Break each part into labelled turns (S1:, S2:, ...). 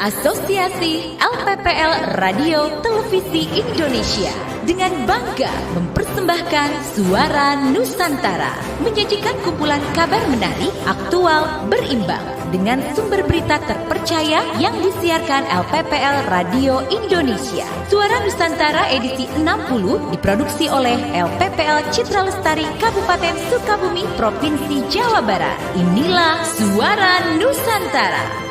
S1: Asosiasi LPPL Radio Televisi Indonesia dengan bangga mempersembahkan Suara Nusantara, menyajikan kumpulan kabar menarik, aktual, berimbang dengan sumber berita terpercaya yang disiarkan LPPL Radio Indonesia. Suara Nusantara edisi 60 diproduksi oleh LPPL Citra Lestari Kabupaten Sukabumi, Provinsi Jawa Barat. Inilah Suara Nusantara.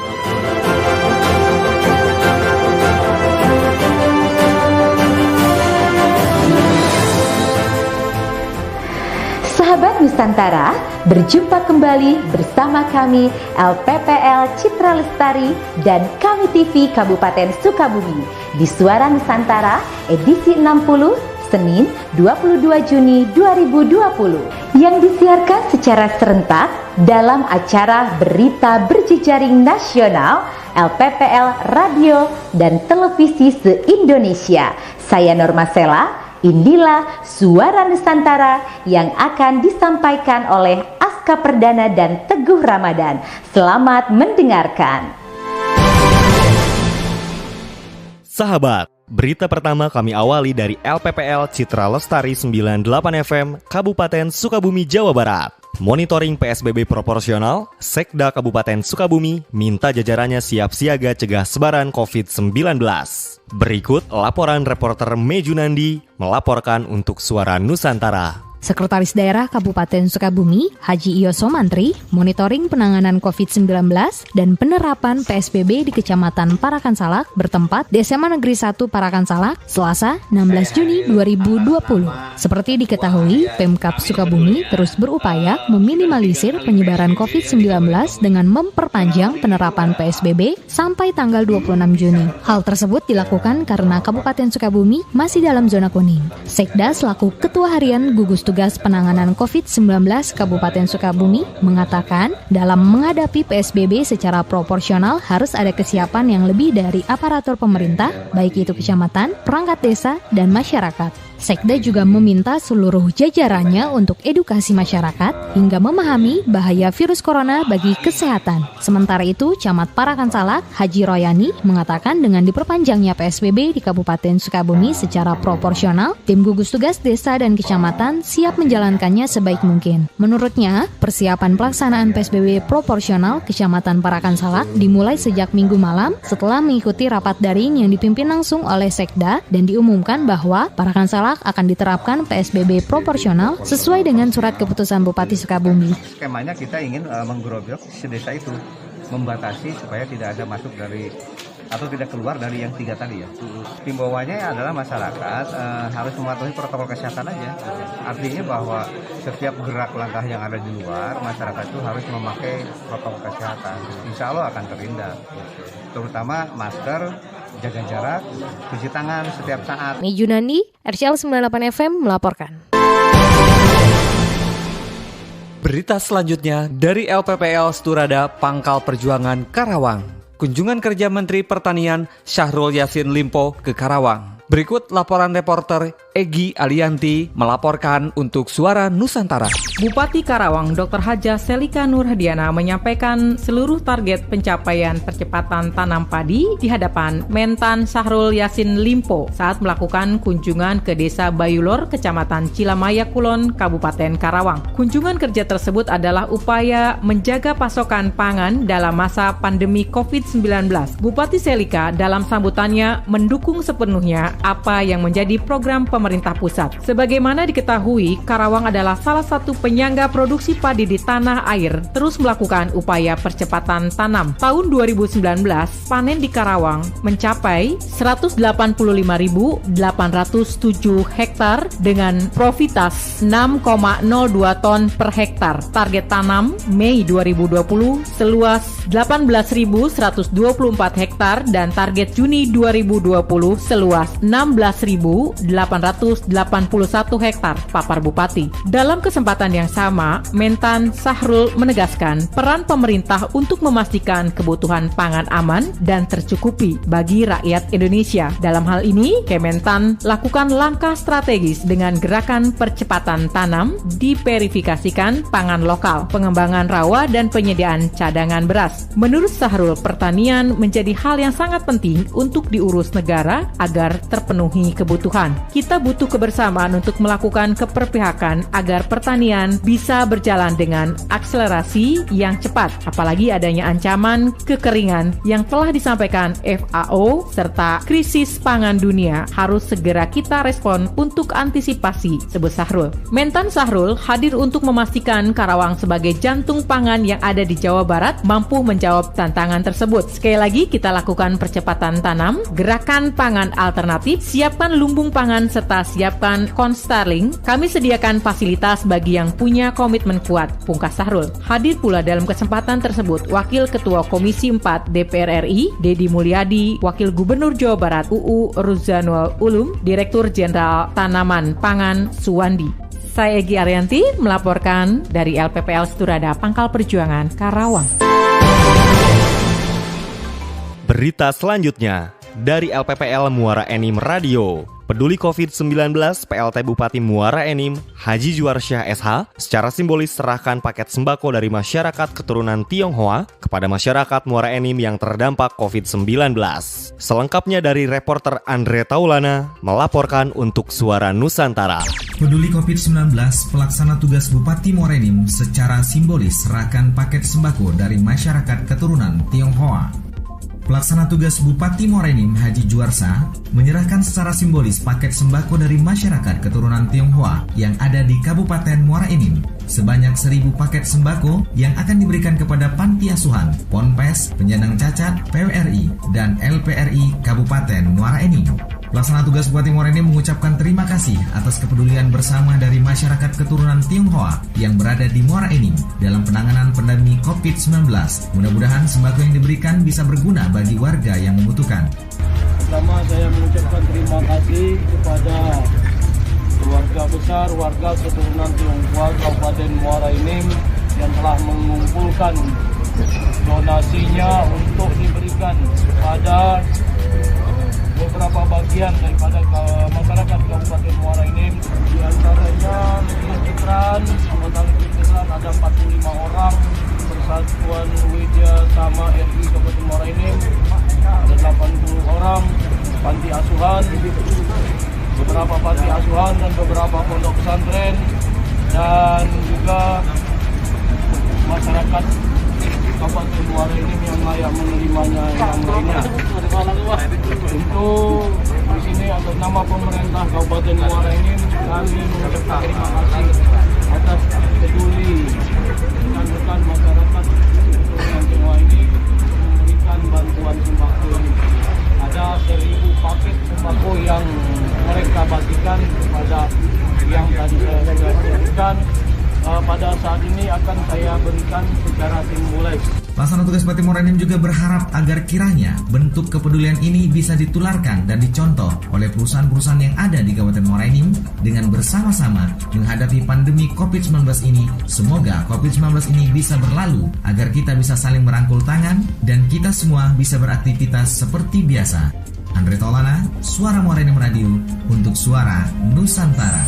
S1: Sahabat Nusantara, berjumpa kembali bersama kami LPPL Citra Lestari dan Kami TV Kabupaten Sukabumi di Suara Nusantara edisi 60 Senin 22 Juni 2020 yang disiarkan secara serentak dalam acara Berita Berjejaring Nasional LPPL Radio dan Televisi se-Indonesia. Saya Norma Sela. Inilah Suara Nusantara yang akan disampaikan oleh Aska Perdana dan Teguh Ramadan. Selamat mendengarkan.
S2: Sahabat, berita pertama kami awali dari LPPL Citra Lestari 98 FM Kabupaten Sukabumi, Jawa Barat. Monitoring PSBB proporsional, Sekda Kabupaten Sukabumi minta jajarannya siap siaga cegah sebaran COVID-19. Berikut laporan reporter Mejunandi melaporkan untuk Suara Nusantara.
S3: Sekretaris Daerah Kabupaten Sukabumi, Haji Iyoso Mantri, monitoring penanganan COVID-19 dan penerapan PSBB di Kecamatan Parakan Salak bertempat di SMA Negeri 1 Parakan Salak, Selasa 16 Juni 2020. Seperti diketahui, Pemkab Sukabumi terus berupaya meminimalisir penyebaran COVID-19 dengan memperpanjang penerapan PSBB sampai tanggal 26 Juni. Hal tersebut dilakukan karena Kabupaten Sukabumi masih dalam zona kuning. Sekda selaku Ketua Harian Gugus Tugas Penanganan COVID-19 Kabupaten Sukabumi mengatakan dalam menghadapi PSBB secara proporsional harus ada kesiapan yang lebih dari aparatur pemerintah, baik itu kecamatan, perangkat desa, dan masyarakat. Sekda juga meminta seluruh jajarannya untuk edukasi masyarakat hingga memahami bahaya virus corona bagi kesehatan. Sementara itu, Camat Parakan Salak, Haji Royani, mengatakan dengan diperpanjangnya PSBB di Kabupaten Sukabumi secara proporsional, tim gugus tugas desa dan kecamatan siap menjalankannya sebaik mungkin. Menurutnya, persiapan pelaksanaan PSBB proporsional Kecamatan Parakan Salak dimulai sejak Minggu malam setelah mengikuti rapat daring yang dipimpin langsung oleh Sekda dan diumumkan bahwa Parakan Salak akan diterapkan PSBB proporsional sesuai dengan surat keputusan Bupati Sukabumi.
S4: Skemanya kita ingin menggerobok si desa itu, membatasi supaya tidak ada masuk dari atau tidak keluar dari yang 3 tadi ya. Himbauannya adalah masyarakat harus mematuhi protokol kesehatan aja. Artinya bahwa setiap gerak langkah yang ada di luar, masyarakat itu harus memakai protokol kesehatan. Insya Allah akan terhindak. Terutama masker, jaga jarak, cuci tangan setiap saat.
S3: Mejunandi, RCL 98 FM melaporkan.
S5: Berita selanjutnya dari LPPL Sturada Pangkal Perjuangan Karawang. Kunjungan kerja Menteri Pertanian Syahrul Yassin Limpo ke Karawang. Berikut laporan reporter Egi Alianti melaporkan untuk Suara Nusantara.
S6: Bupati Karawang Dr. Haja Selika Nurhadiana menyampaikan seluruh target pencapaian percepatan tanam padi di hadapan Mentan Syahrul Yassin Limpo saat melakukan kunjungan ke Desa Bayulor, Kecamatan Cilamaya Kulon, Kabupaten Karawang. Kunjungan kerja tersebut adalah upaya menjaga pasokan pangan dalam masa pandemi COVID-19. Bupati Selika dalam sambutannya mendukung sepenuhnya apa yang menjadi program pemerintah pusat. Sebagaimana diketahui, Karawang adalah salah satu penyangga produksi padi di tanah air, terus melakukan upaya percepatan tanam. Tahun 2019, panen di Karawang mencapai 185.807 hektar dengan profitas 6,02 ton per hektar. Target tanam Mei 2020 seluas 18.124 hektar dan target Juni 2020 seluas 16.800 181 hektar papar Bupati. Dalam kesempatan yang sama, Mentan Syahrul menegaskan peran pemerintah untuk memastikan kebutuhan pangan aman dan tercukupi bagi rakyat Indonesia. Dalam hal ini, Kementan lakukan langkah strategis dengan gerakan percepatan tanam, diverifikasikan pangan lokal, pengembangan rawa dan penyediaan cadangan beras. Menurut Syahrul, pertanian menjadi hal yang sangat penting untuk diurus negara agar terpenuhi kebutuhan. Kita butuh kebersamaan untuk melakukan keberpihakan agar pertanian bisa berjalan dengan akselerasi yang cepat, apalagi adanya ancaman kekeringan yang telah disampaikan FAO serta krisis pangan dunia harus segera kita respon untuk antisipasi, sebut Syahrul. Mentan Syahrul hadir untuk memastikan Karawang sebagai jantung pangan yang ada di Jawa Barat mampu menjawab tantangan tersebut. Sekali lagi kita lakukan percepatan tanam, gerakan pangan alternatif, siapkan lumbung pangan serta siapkan Starling. Kami sediakan fasilitas bagi yang punya komitmen kuat, pungkas Syahrul. Hadir pula dalam kesempatan tersebut Wakil Ketua Komisi 4 DPR RI, Dedi Mulyadi, Wakil Gubernur Jawa Barat UU Ruzanul Ulum, Direktur Jenderal Tanaman Pangan Suwandi. Saya Egy Arianti melaporkan dari LPPL Sturada Pangkal Perjuangan, Karawang.
S2: Berita selanjutnya dari LPPL Muara Enim Radio. Peduli COVID-19, PLT Bupati Muara Enim, Haji Juarsyah SH, secara simbolis serahkan paket sembako dari masyarakat keturunan Tionghoa kepada masyarakat Muara Enim yang terdampak COVID-19. Selengkapnya dari reporter Andre Taulana, melaporkan untuk Suara Nusantara.
S7: Peduli COVID-19, pelaksana tugas Bupati Muara Enim secara simbolis serahkan paket sembako dari masyarakat keturunan Tionghoa. Pelaksana tugas Bupati Muara Enim Haji Juarsyah menyerahkan secara simbolis paket sembako dari masyarakat keturunan Tionghoa yang ada di Kabupaten Muara Enim. Sebanyak 1.000 paket sembako yang akan diberikan kepada Panti Asuhan, Ponpes, Penyandang Cacat, PWRI, dan LPRI Kabupaten Muara Enim. Pelaksana tugas Bupati Muara Enim mengucapkan terima kasih atas kepedulian bersama dari masyarakat keturunan Tionghoa yang berada di Muara Enim dalam penanganan pandemi COVID-19. Mudah-mudahan sembako yang diberikan bisa berguna bagi warga yang membutuhkan.
S8: Pertama, saya mengucapkan terima kasih kepada keluarga besar warga keturunan Tionghoa Kabupaten Muara Enim yang telah mengumpulkan donasinya untuk diberikan kepada beberapa bagian daripada masyarakat Kabupaten Muara Enim. Di antaranya Legitran, anggota Legitran ada 45 orang, Persatuan Widya Sama RI Kabupaten Muara Enim ada 80 orang, Panti Asuhan, beberapa Panti Asuhan dan beberapa pondok pesantren, dan juga masyarakat Kabupaten Muara Enim yang layak menerimanya yang lainnya. Tentu di sini atas nama pemerintah Kabupaten Muara Enim kami mengucapkan terima kasih atas peduli rekan-rekan masyarakat keturunan Tionghoa ini memberikan bantuan sembako ini. Ada 1.000 paket sembako yang mereka bagikan kepada yang tadi saya sudah sebutkan. Pada saat ini akan saya berikan secara simbolis.
S7: Pelaksana tugas Bupati Muara Enim juga berharap agar kiranya bentuk kepedulian ini bisa ditularkan dan dicontoh oleh perusahaan-perusahaan yang ada di Kabupaten Muara Enim dengan bersama-sama menghadapi pandemi COVID-19 ini. Semoga COVID-19 ini bisa berlalu agar kita bisa saling merangkul tangan dan kita semua bisa beraktivitas seperti biasa. Andre Taulana, Suara Muara Enim Radio untuk Suara Nusantara.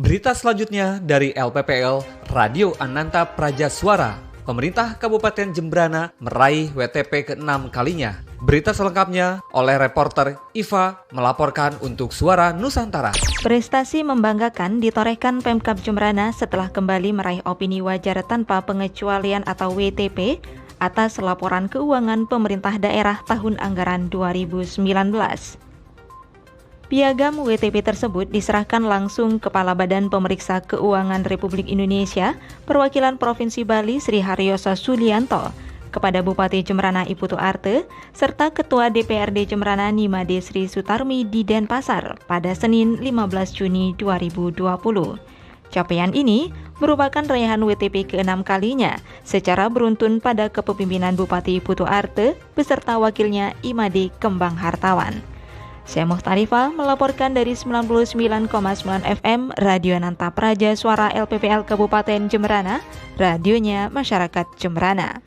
S5: Berita selanjutnya dari LPPL Radio Ananta Praja Suara. Pemerintah Kabupaten Jembrana meraih WTP ke-6 kalinya. Berita selengkapnya oleh reporter Iva melaporkan untuk Suara Nusantara.
S9: Prestasi membanggakan ditorehkan Pemkab Jembrana setelah kembali meraih opini wajar tanpa pengecualian atau WTP atas laporan keuangan pemerintah daerah tahun anggaran 2019. Piagam WTP tersebut diserahkan langsung Kepala Badan Pemeriksa Keuangan Republik Indonesia, Perwakilan Provinsi Bali Sri Haryoso Sulianto, kepada Bupati Jembrana Iputu Arte, serta Ketua DPRD Jembrana Nimade Sri Sutarmi di Denpasar pada Senin 15 Juni 2020. Capaian ini merupakan raihan WTP ke-6 kalinya secara beruntun pada kepemimpinan Bupati Iputu Arte beserta wakilnya Imade Kembang Hartawan. Saya Muhtarifah melaporkan dari 99,9 FM Radio Nanta Praja Suara LPPL Kabupaten Jemberana, radionya masyarakat Jemberana.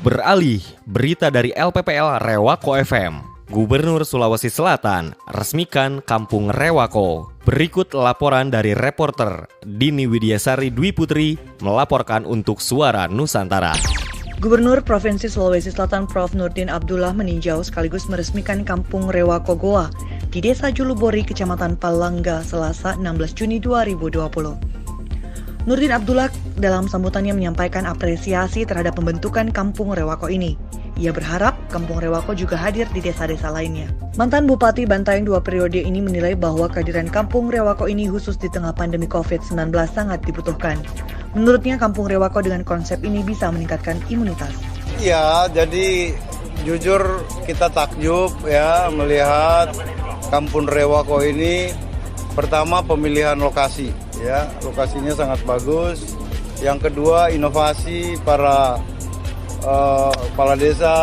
S2: Beralih, berita dari LPPL Rewako FM. Gubernur Sulawesi Selatan resmikan Kampung Rewako. Berikut laporan dari reporter Dini Widyasari Dwi Putri melaporkan untuk Suara Nusantara.
S10: Gubernur Provinsi Sulawesi Selatan Prof. Nurdin Abdullah meninjau sekaligus meresmikan Kampung Rewako Goa di Desa Julubori, Kecamatan Palangga, Selasa 16 Juni 2020. Nurdin Abdullah dalam sambutannya menyampaikan apresiasi terhadap pembentukan Kampung Rewako ini. Ia berharap Kampung Rewako juga hadir di desa-desa lainnya. Mantan Bupati Bantaeng 2 periode ini menilai bahwa kehadiran Kampung Rewako ini khusus di tengah pandemi COVID-19 sangat dibutuhkan. Menurutnya Kampung Rewako dengan konsep ini bisa meningkatkan imunitas.
S11: Ya, jadi jujur kita takjub ya melihat Kampung Rewako ini. Pertama, pemilihan lokasi ya, lokasinya sangat bagus. Yang kedua, inovasi para kepala desa,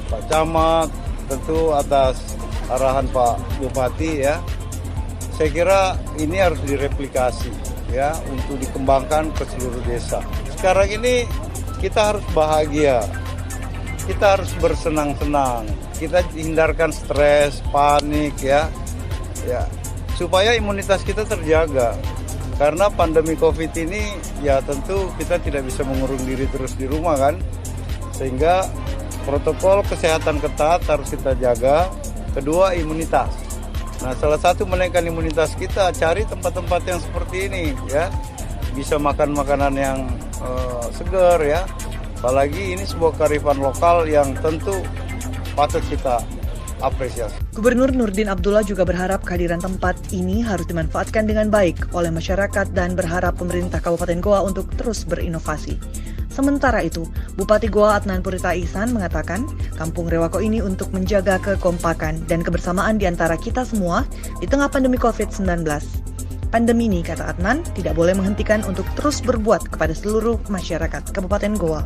S11: Pak Camat, tentu atas arahan Pak Bupati ya. Saya kira ini harus direplikasi ya untuk dikembangkan ke seluruh desa. Sekarang ini kita harus bahagia, kita harus bersenang-senang, kita hindarkan stres, panik ya, supaya imunitas kita terjaga. Karena pandemi COVID ini ya tentu kita tidak bisa mengurung diri terus di rumah kan, sehingga protokol kesehatan ketat harus kita jaga. Kedua, imunitas. Nah, salah satu menaikkan imunitas kita, cari tempat-tempat yang seperti ini ya, bisa makan makanan yang segar ya, apalagi ini sebuah kearifan lokal yang tentu patut kita apresiasi.
S10: Gubernur Nurdin Abdullah juga berharap kehadiran tempat ini harus dimanfaatkan dengan baik oleh masyarakat dan berharap pemerintah Kabupaten Goa untuk terus berinovasi. Sementara itu, Bupati Goa Adnan Purita Ihsan mengatakan Kampung Rewako ini untuk menjaga kekompakan dan kebersamaan di antara kita semua di tengah pandemi COVID-19. Pandemi ini, kata Adnan, tidak boleh menghentikan untuk terus berbuat kepada seluruh masyarakat Kabupaten Goa.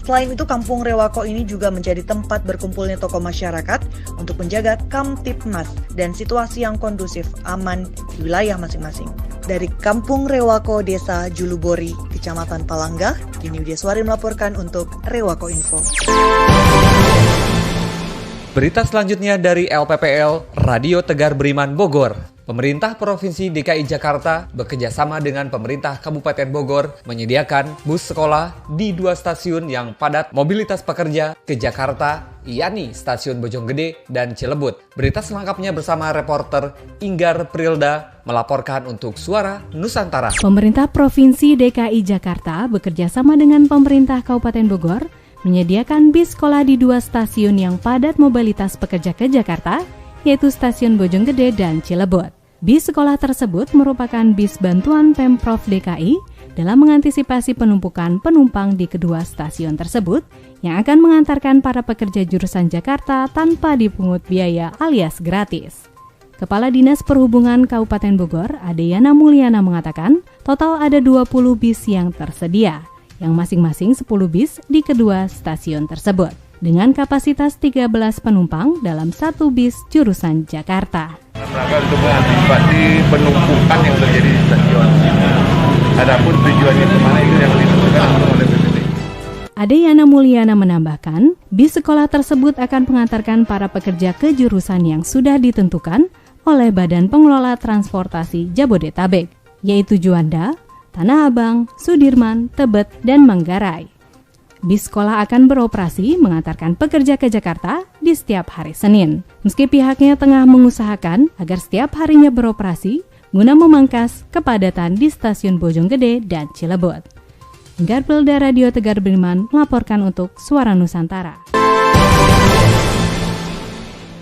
S10: Selain itu, Kampung Rewako ini juga menjadi tempat berkumpulnya tokoh masyarakat untuk menjaga Kamtipmas dan situasi yang kondusif, aman di wilayah masing-masing. Dari Kampung Rewako, Desa Julubori, Kecamatan Palangga, Dini Widyaswari melaporkan untuk Rewako Info.
S5: Berita selanjutnya dari LPPL Radio Tegar Beriman Bogor. Pemerintah Provinsi DKI Jakarta bekerjasama dengan pemerintah Kabupaten Bogor menyediakan bus sekolah di 2 stasiun yang padat mobilitas pekerja ke Jakarta, yakni Stasiun Bojonggede dan Cilebut. Berita selengkapnya bersama reporter Inggar Prilda melaporkan untuk Suara Nusantara.
S3: Pemerintah Provinsi DKI Jakarta bekerjasama dengan pemerintah Kabupaten Bogor menyediakan bis sekolah di 2 stasiun yang padat mobilitas pekerja ke Jakarta, yaitu Stasiun Bojonggede dan Cilebut. Bis sekolah tersebut merupakan bis bantuan Pemprov DKI dalam mengantisipasi penumpukan penumpang di kedua stasiun tersebut yang akan mengantarkan para pekerja jurusan Jakarta tanpa dipungut biaya alias gratis. Kepala Dinas Perhubungan Kabupaten Bogor, Adeyana Mulyana mengatakan total ada 20 bis yang tersedia, yang masing-masing 10 bis di kedua stasiun tersebut, dengan kapasitas 13 penumpang dalam satu bis jurusan Jakarta.
S12: Rangka untuk mengantisipasi penumpukan yang terjadi di stasiun. Adapun tujuannya kemana itu yang ditentukan oleh BPD.
S3: Adeyana Mulyana menambahkan, bis sekolah tersebut akan mengantarkan para pekerja ke jurusan yang sudah ditentukan oleh Badan Pengelola Transportasi Jabodetabek, yaitu Juanda, Tanah Abang, Sudirman, Tebet, dan Manggarai. Bis sekolah akan beroperasi mengantarkan pekerja ke Jakarta di setiap hari Senin. Meski pihaknya tengah mengusahakan agar setiap harinya beroperasi guna memangkas kepadatan di Stasiun Bojonggede dan Cilebut. Inggar Prilda Radio Tegar Beriman melaporkan untuk Suara Nusantara.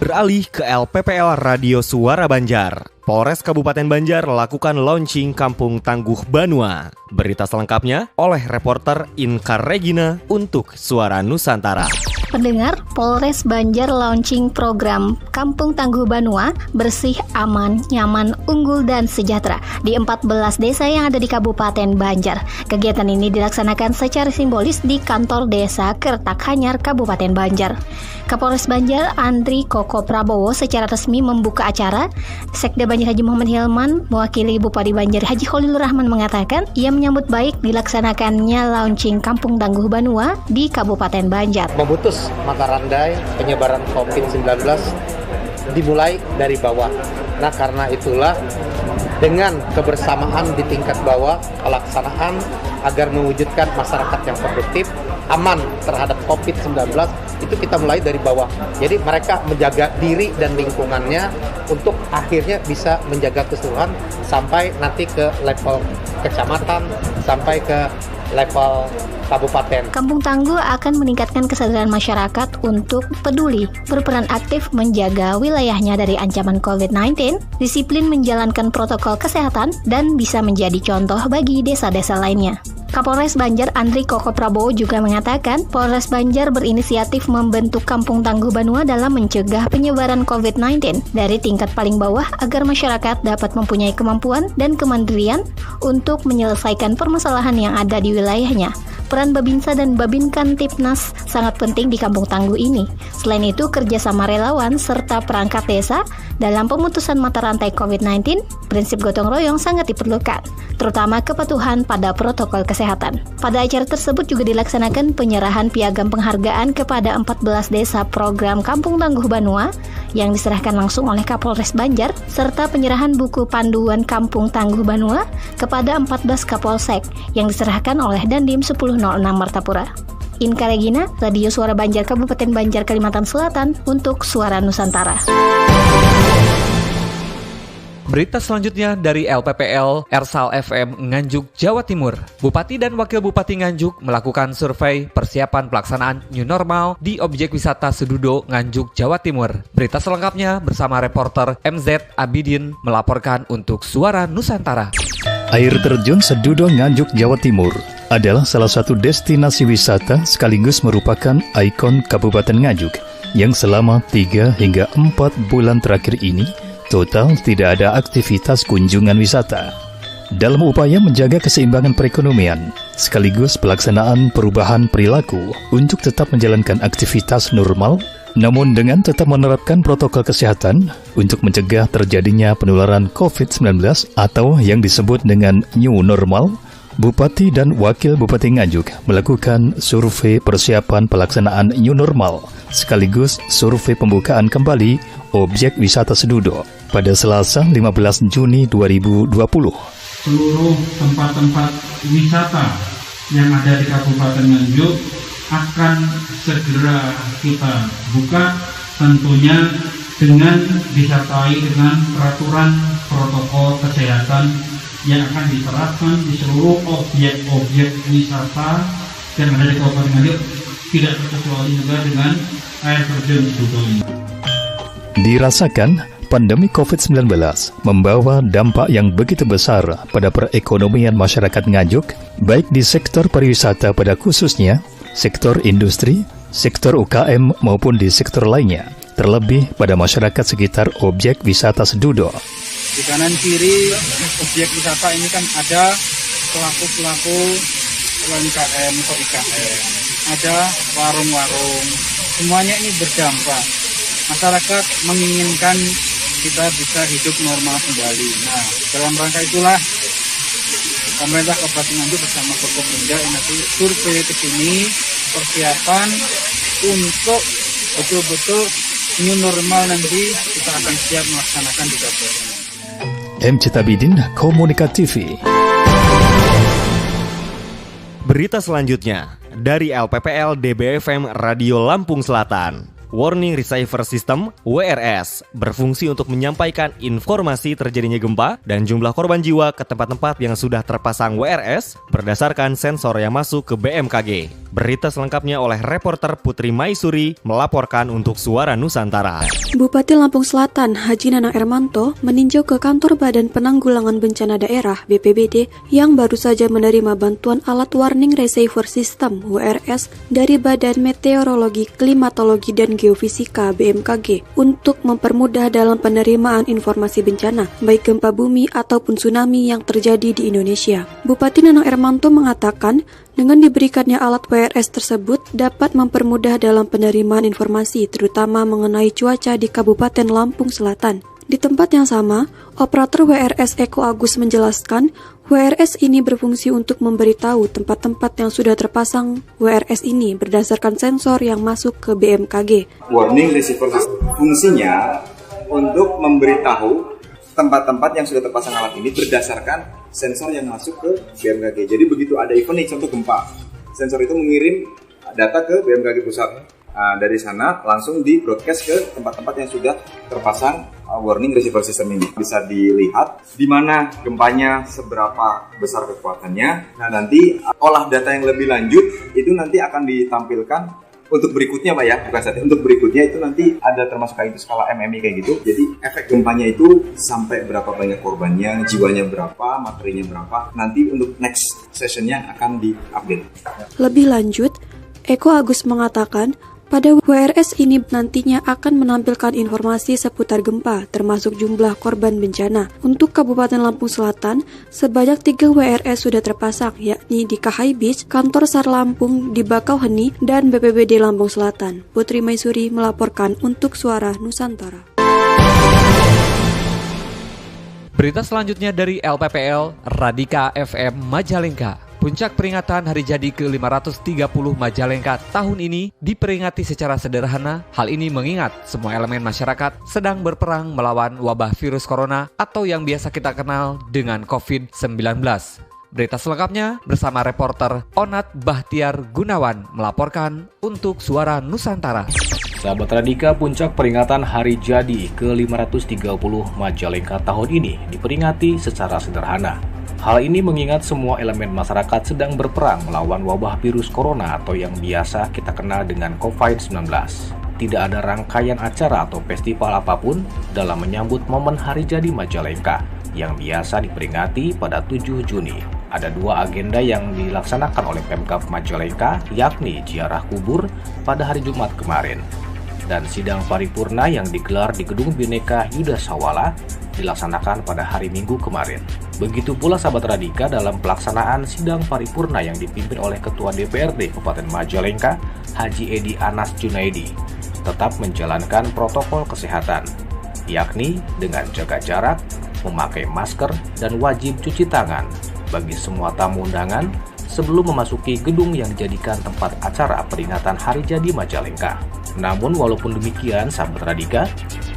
S2: Beralih ke LPPL Radio Suara Banjar. Polres Kabupaten Banjar lakukan launching Kampung Tangguh Banua. Berita selengkapnya oleh reporter Inkar Regina untuk Suara Nusantara.
S13: Pendengar, Polres Banjar launching program Kampung Tangguh Banua, bersih, aman, nyaman, unggul, dan sejahtera di 14 desa yang ada di Kabupaten Banjar. Kegiatan ini dilaksanakan secara simbolis di kantor desa Kertakhanyar, Kabupaten Banjar. Kapolres Banjar Andri Koko Prabowo secara resmi membuka acara. Sekda Banjar Haji Muhammad Hilman mewakili Bupati Banjar Haji Khalilur Rahman mengatakan ia menyambut baik dilaksanakannya launching Kampung Tangguh Banua di Kabupaten Banjar.
S14: Memutus mata rantai penyebaran COVID-19 dimulai dari bawah. Nah, karena itulah dengan kebersamaan di tingkat bawah, pelaksanaan agar mewujudkan masyarakat yang produktif, aman terhadap COVID-19, itu kita mulai dari bawah. Jadi mereka menjaga diri dan lingkungannya untuk akhirnya bisa menjaga keseluruhan sampai nanti ke level kecamatan, sampai ke level kabupaten.
S13: Kampung Tangguh akan meningkatkan kesadaran masyarakat untuk peduli, berperan aktif menjaga wilayahnya dari ancaman COVID-19, disiplin menjalankan protokol kesehatan, dan bisa menjadi contoh bagi desa-desa lainnya. Kapolres Banjar Andri Koko Prabowo juga mengatakan Polres Banjar berinisiatif membentuk Kampung Tangguh Banua dalam mencegah penyebaran COVID-19 dari tingkat paling bawah agar masyarakat dapat mempunyai kemampuan dan kemandirian untuk menyelesaikan permasalahan yang ada di wilayahnya. Peran Babinsa dan Babinkan Tipnas sangat penting di Kampung Tangguh ini. Selain itu, kerjasama relawan serta perangkat desa dalam pemutusan mata rantai COVID-19, prinsip gotong royong sangat diperlukan, terutama kepatuhan pada protokol kesehatan. Pada acara tersebut juga dilaksanakan penyerahan piagam penghargaan kepada 14 desa program Kampung Tangguh Banua yang diserahkan langsung oleh Kapolres Banjar, serta penyerahan buku panduan Kampung Tangguh Banua kepada 14 Kapolsek yang diserahkan oleh Dandim 1006 Martapura. Inka Regina, Radio Suara Banjar Kabupaten Banjar, Kalimantan Selatan untuk Suara Nusantara.
S5: Berita selanjutnya dari LPPL Ersal FM Nganjuk, Jawa Timur. Bupati dan Wakil Bupati Nganjuk melakukan survei persiapan pelaksanaan New Normal di objek wisata Sedudo, Nganjuk, Jawa Timur. Berita selengkapnya bersama reporter MZ Abidin melaporkan untuk Suara Nusantara.
S15: Air terjun Sedudo Nganjuk, Jawa Timur adalah salah satu destinasi wisata sekaligus merupakan ikon Kabupaten Nganjuk yang selama 3 hingga 4 bulan terakhir ini total tidak ada aktivitas kunjungan wisata. Dalam upaya menjaga keseimbangan perekonomian, sekaligus pelaksanaan perubahan perilaku untuk tetap menjalankan aktivitas normal, namun dengan tetap menerapkan protokol kesehatan untuk mencegah terjadinya penularan COVID-19 atau yang disebut dengan New Normal, Bupati dan Wakil Bupati Nganjuk melakukan survei persiapan pelaksanaan New Normal, sekaligus survei pembukaan kembali objek wisata Sedudo pada Selasa 15 Juni 2020.
S16: Seluruh tempat-tempat wisata yang ada di Kabupaten Nganjuk akan segera kita buka, tentunya dengan disertai dengan peraturan protokol kesehatan yang akan diterapkan di seluruh objek-objek wisata yang ada di Kabupaten Nganjuk, tidak terkecuali juga dengan air terjun Sedudo ini.
S15: Dirasakan pandemi COVID-19 membawa dampak yang begitu besar pada perekonomian masyarakat Nganjuk, baik di sektor pariwisata pada khususnya, sektor industri, sektor UKM maupun di sektor lainnya, terlebih pada masyarakat sekitar objek wisata Sedudo.
S17: Di kanan kiri objek wisata ini kan ada pelaku-pelaku UMKM atau IKM, ada warung-warung, semuanya ini berdampak. Masyarakat menginginkan kita bisa hidup normal kembali. Nah, dalam rangka itulah pemerintah Kabupaten Nganjuk bersama Forkopimda nanti survei ke sini persiapan untuk betul-betul new normal nanti kita akan siap melaksanakan di Kabupaten.
S15: MC Tabidin, Komunikatif.
S2: Berita selanjutnya dari LPPL DBFM Radio Lampung Selatan. Warning Receiver System (WRS) berfungsi untuk menyampaikan informasi terjadinya gempa dan jumlah korban jiwa ke tempat-tempat yang sudah terpasang WRS berdasarkan sensor yang masuk ke BMKG. Berita selengkapnya oleh reporter Putri Maisuri melaporkan untuk Suara Nusantara.
S18: Bupati Lampung Selatan Haji Nanang Ermanto meninjau ke kantor Badan Penanggulangan Bencana Daerah (BPBD) yang baru saja menerima bantuan alat Warning Receiver System (WRS) dari Badan Meteorologi, Klimatologi dan Geofisika (BMKG) untuk mempermudah dalam penerimaan informasi bencana, baik gempa bumi ataupun tsunami yang terjadi di Indonesia. Bupati Nanang Ermanto mengatakan, dengan diberikannya alat WRS tersebut dapat mempermudah dalam penerimaan informasi, terutama mengenai cuaca di Kabupaten Lampung Selatan. Di tempat yang sama, operator WRS Eko Agus menjelaskan, WRS ini berfungsi untuk memberitahu tempat-tempat yang sudah terpasang WRS ini berdasarkan sensor yang masuk ke BMKG.
S19: Warning Receiver fungsinya untuk memberitahu tempat-tempat yang sudah terpasang alat ini berdasarkan sensor yang masuk ke BMKG. Jadi begitu ada event nih, contoh gempa, sensor itu mengirim data ke BMKG pusat. Dari sana langsung di-broadcast ke tempat-tempat yang sudah terpasang warning receiver system ini. Bisa dilihat di mana gempanya, seberapa besar kekuatannya. Nah, nanti olah data yang lebih lanjut itu nanti akan ditampilkan untuk berikutnya, Pak ya, bukan saja. Untuk berikutnya itu nanti ada termasuk kayak itu skala MMI kayak gitu. Jadi efek gempanya itu sampai berapa banyak korbannya, jiwanya berapa, materinya berapa. Nanti untuk next sessionnya akan di-update.
S18: Lebih lanjut, Eko Agus mengatakan, pada WRS ini nantinya akan menampilkan informasi seputar gempa, termasuk jumlah korban bencana. Untuk Kabupaten Lampung Selatan, sebanyak 3 WRS sudah terpasang, yakni di Kahai Beach, Kantor SAR Lampung di Bakauheni, dan BPBD Lampung Selatan. Putri Maisuri melaporkan untuk Suara Nusantara.
S5: Berita selanjutnya dari LPPL, Radika FM Majalengka. Puncak peringatan Hari Jadi ke-530 Majalengka tahun ini diperingati secara sederhana. Hal ini mengingat semua elemen masyarakat sedang berperang melawan wabah virus corona atau yang biasa kita kenal dengan COVID-19. Berita selengkapnya bersama reporter Onat Bahtiar Gunawan melaporkan untuk Suara Nusantara.
S20: Sahabat Radika, puncak peringatan Hari Jadi ke-530 Majalengka tahun ini diperingati secara sederhana. Hal ini mengingat semua elemen masyarakat sedang berperang melawan wabah virus corona atau yang biasa kita kenal dengan COVID-19. Tidak ada rangkaian acara atau festival apapun dalam menyambut momen Hari Jadi Majalengka yang biasa diperingati pada 7 Juni. Ada 2 agenda yang dilaksanakan oleh Pemkab Majalengka, yakni ziarah kubur pada hari Jumat kemarin dan sidang paripurna yang digelar di Gedung Bhinneka Yudasawala dilaksanakan pada hari Minggu kemarin. Begitu pula sahabat Radika dalam pelaksanaan sidang paripurna yang dipimpin oleh Ketua DPRD Kabupaten Majalengka, Haji Edi Anas Junaidi, tetap menjalankan protokol kesehatan, yakni dengan jaga jarak, memakai masker, dan wajib cuci tangan bagi semua tamu undangan sebelum memasuki gedung yang dijadikan tempat acara peringatan Hari Jadi Majalengka. Namun walaupun demikian, sahabat Radika,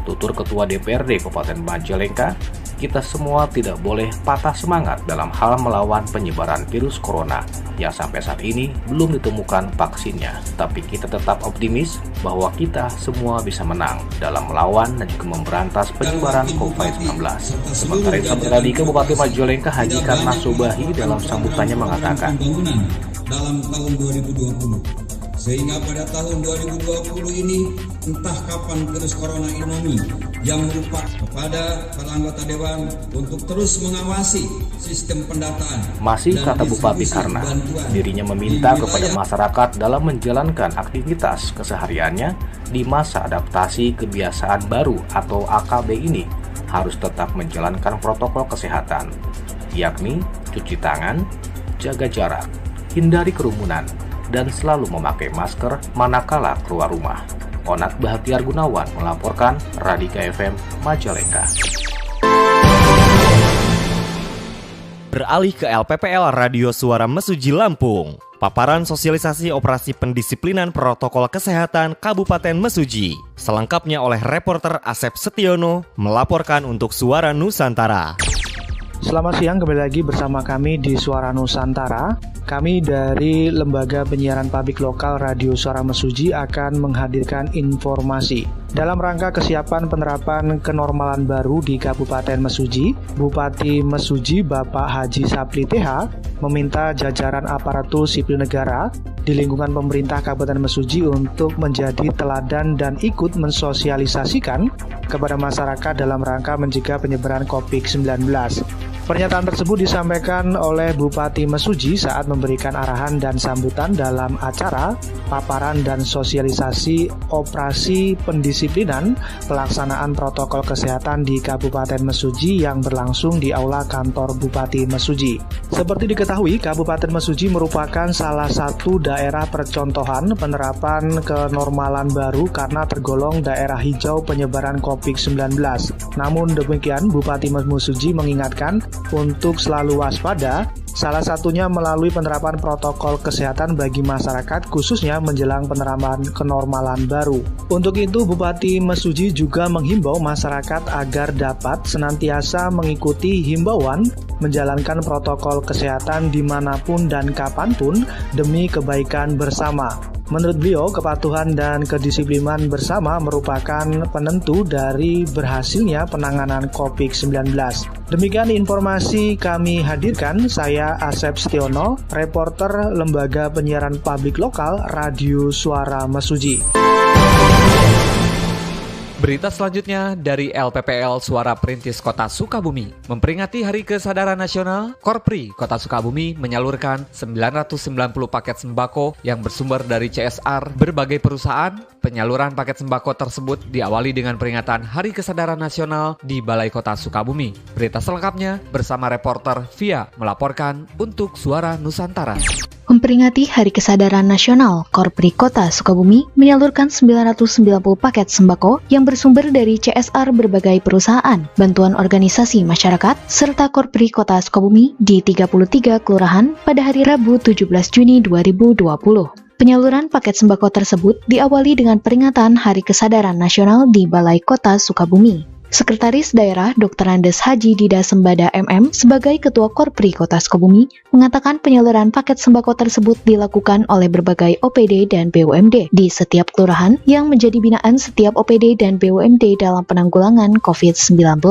S20: tutur Ketua DPRD Kabupaten Majalengka, kita semua tidak boleh patah semangat dalam hal melawan penyebaran virus corona yang sampai saat ini belum ditemukan vaksinnya. Tapi kita tetap optimis bahwa kita semua bisa menang dalam melawan dan juga memberantas penyebaran COVID-19. Sementara itu, sahabat Radika, Bupati Majalengka Haji Karna Sobahi dalam sambutannya mengatakan,
S21: dalam tahun 2020. Sehingga pada tahun 2020 ini entah kapan virus corona ini yang merupakan kepada para anggota Dewan untuk terus mengawasi sistem pendataan.
S20: Masih kata Bupati Karna, dirinya meminta kepada masyarakat dalam menjalankan aktivitas kesehariannya di masa adaptasi kebiasaan baru atau AKB ini harus tetap menjalankan protokol kesehatan, yakni cuci tangan, jaga jarak, hindari kerumunan, dan selalu memakai masker manakala keluar rumah. Onat Bahtiar Gunawan melaporkan, Radika FM Majalengka.
S2: Beralih ke LPPL Radio Suara Mesuji Lampung. Paparan sosialisasi operasi pendisiplinan protokol kesehatan Kabupaten Mesuji. Selengkapnya oleh reporter Asep Setiono melaporkan untuk Suara Nusantara.
S1: Selamat siang, kembali lagi bersama kami di Suara Nusantara. Kami dari Lembaga Penyiaran Publik Lokal Radio Suara Mesuji akan menghadirkan informasi. Dalam rangka kesiapan penerapan kenormalan baru di Kabupaten Mesuji, Bupati Mesuji Bapak Haji Sapri TH meminta jajaran aparatur sipil negara di lingkungan pemerintah Kabupaten Mesuji untuk menjadi teladan dan ikut mensosialisasikan kepada masyarakat dalam rangka mencegah penyebaran COVID-19. Pernyataan tersebut disampaikan oleh Bupati Mesuji saat memberikan arahan dan sambutan dalam acara paparan dan sosialisasi operasi pendisiplinan pelaksanaan protokol kesehatan di Kabupaten Mesuji yang berlangsung di Aula Kantor Bupati Mesuji. Seperti diketahui, Kabupaten Mesuji merupakan salah satu daerah percontohan penerapan kenormalan baru karena tergolong daerah hijau penyebaran COVID-19. Namun demikian, Bupati Mesuji mengingatkan untuk selalu waspada, salah satunya melalui penerapan protokol kesehatan bagi masyarakat khususnya menjelang penerapan kenormalan baru. Untuk itu, Bupati Mesuji juga menghimbau masyarakat agar dapat senantiasa mengikuti himbauan menjalankan protokol kesehatan dimanapun dan kapanpun demi kebaikan bersama. Menurut beliau, kepatuhan dan kedisiplinan bersama merupakan penentu dari berhasilnya penanganan COVID-19. Demikian informasi kami hadirkan, saya Asep Setiono, reporter Lembaga Penyiaran Publik Lokal Radio Suara Mesuji.
S5: Berita selanjutnya dari LPPL Suara Perintis Kota Sukabumi. Memperingati Hari Kesadaran Nasional, Korpri Kota Sukabumi menyalurkan 990 paket sembako yang bersumber dari CSR berbagai perusahaan. Penyaluran paket sembako tersebut diawali dengan peringatan Hari Kesadaran Nasional di Balai Kota Sukabumi. Berita selengkapnya bersama reporter Via melaporkan untuk Suara Nusantara.
S22: Memperingati Hari Kesadaran Nasional, Korpri Kota Sukabumi menyalurkan 990 paket sembako yang bersumber dari CSR berbagai perusahaan, bantuan organisasi masyarakat, serta Korpri Kota Sukabumi di 33 kelurahan pada hari Rabu 17 Juni 2020. Penyaluran paket sembako tersebut diawali dengan peringatan Hari Kesadaran Nasional di Balai Kota Sukabumi. Sekretaris Daerah Dr. Andes Haji Dida Sembada MM sebagai Ketua Korpri Kota Sukabumi mengatakan penyaluran paket sembako tersebut dilakukan oleh berbagai OPD dan BUMD di setiap kelurahan yang menjadi binaan setiap OPD dan BUMD dalam penanggulangan COVID-19.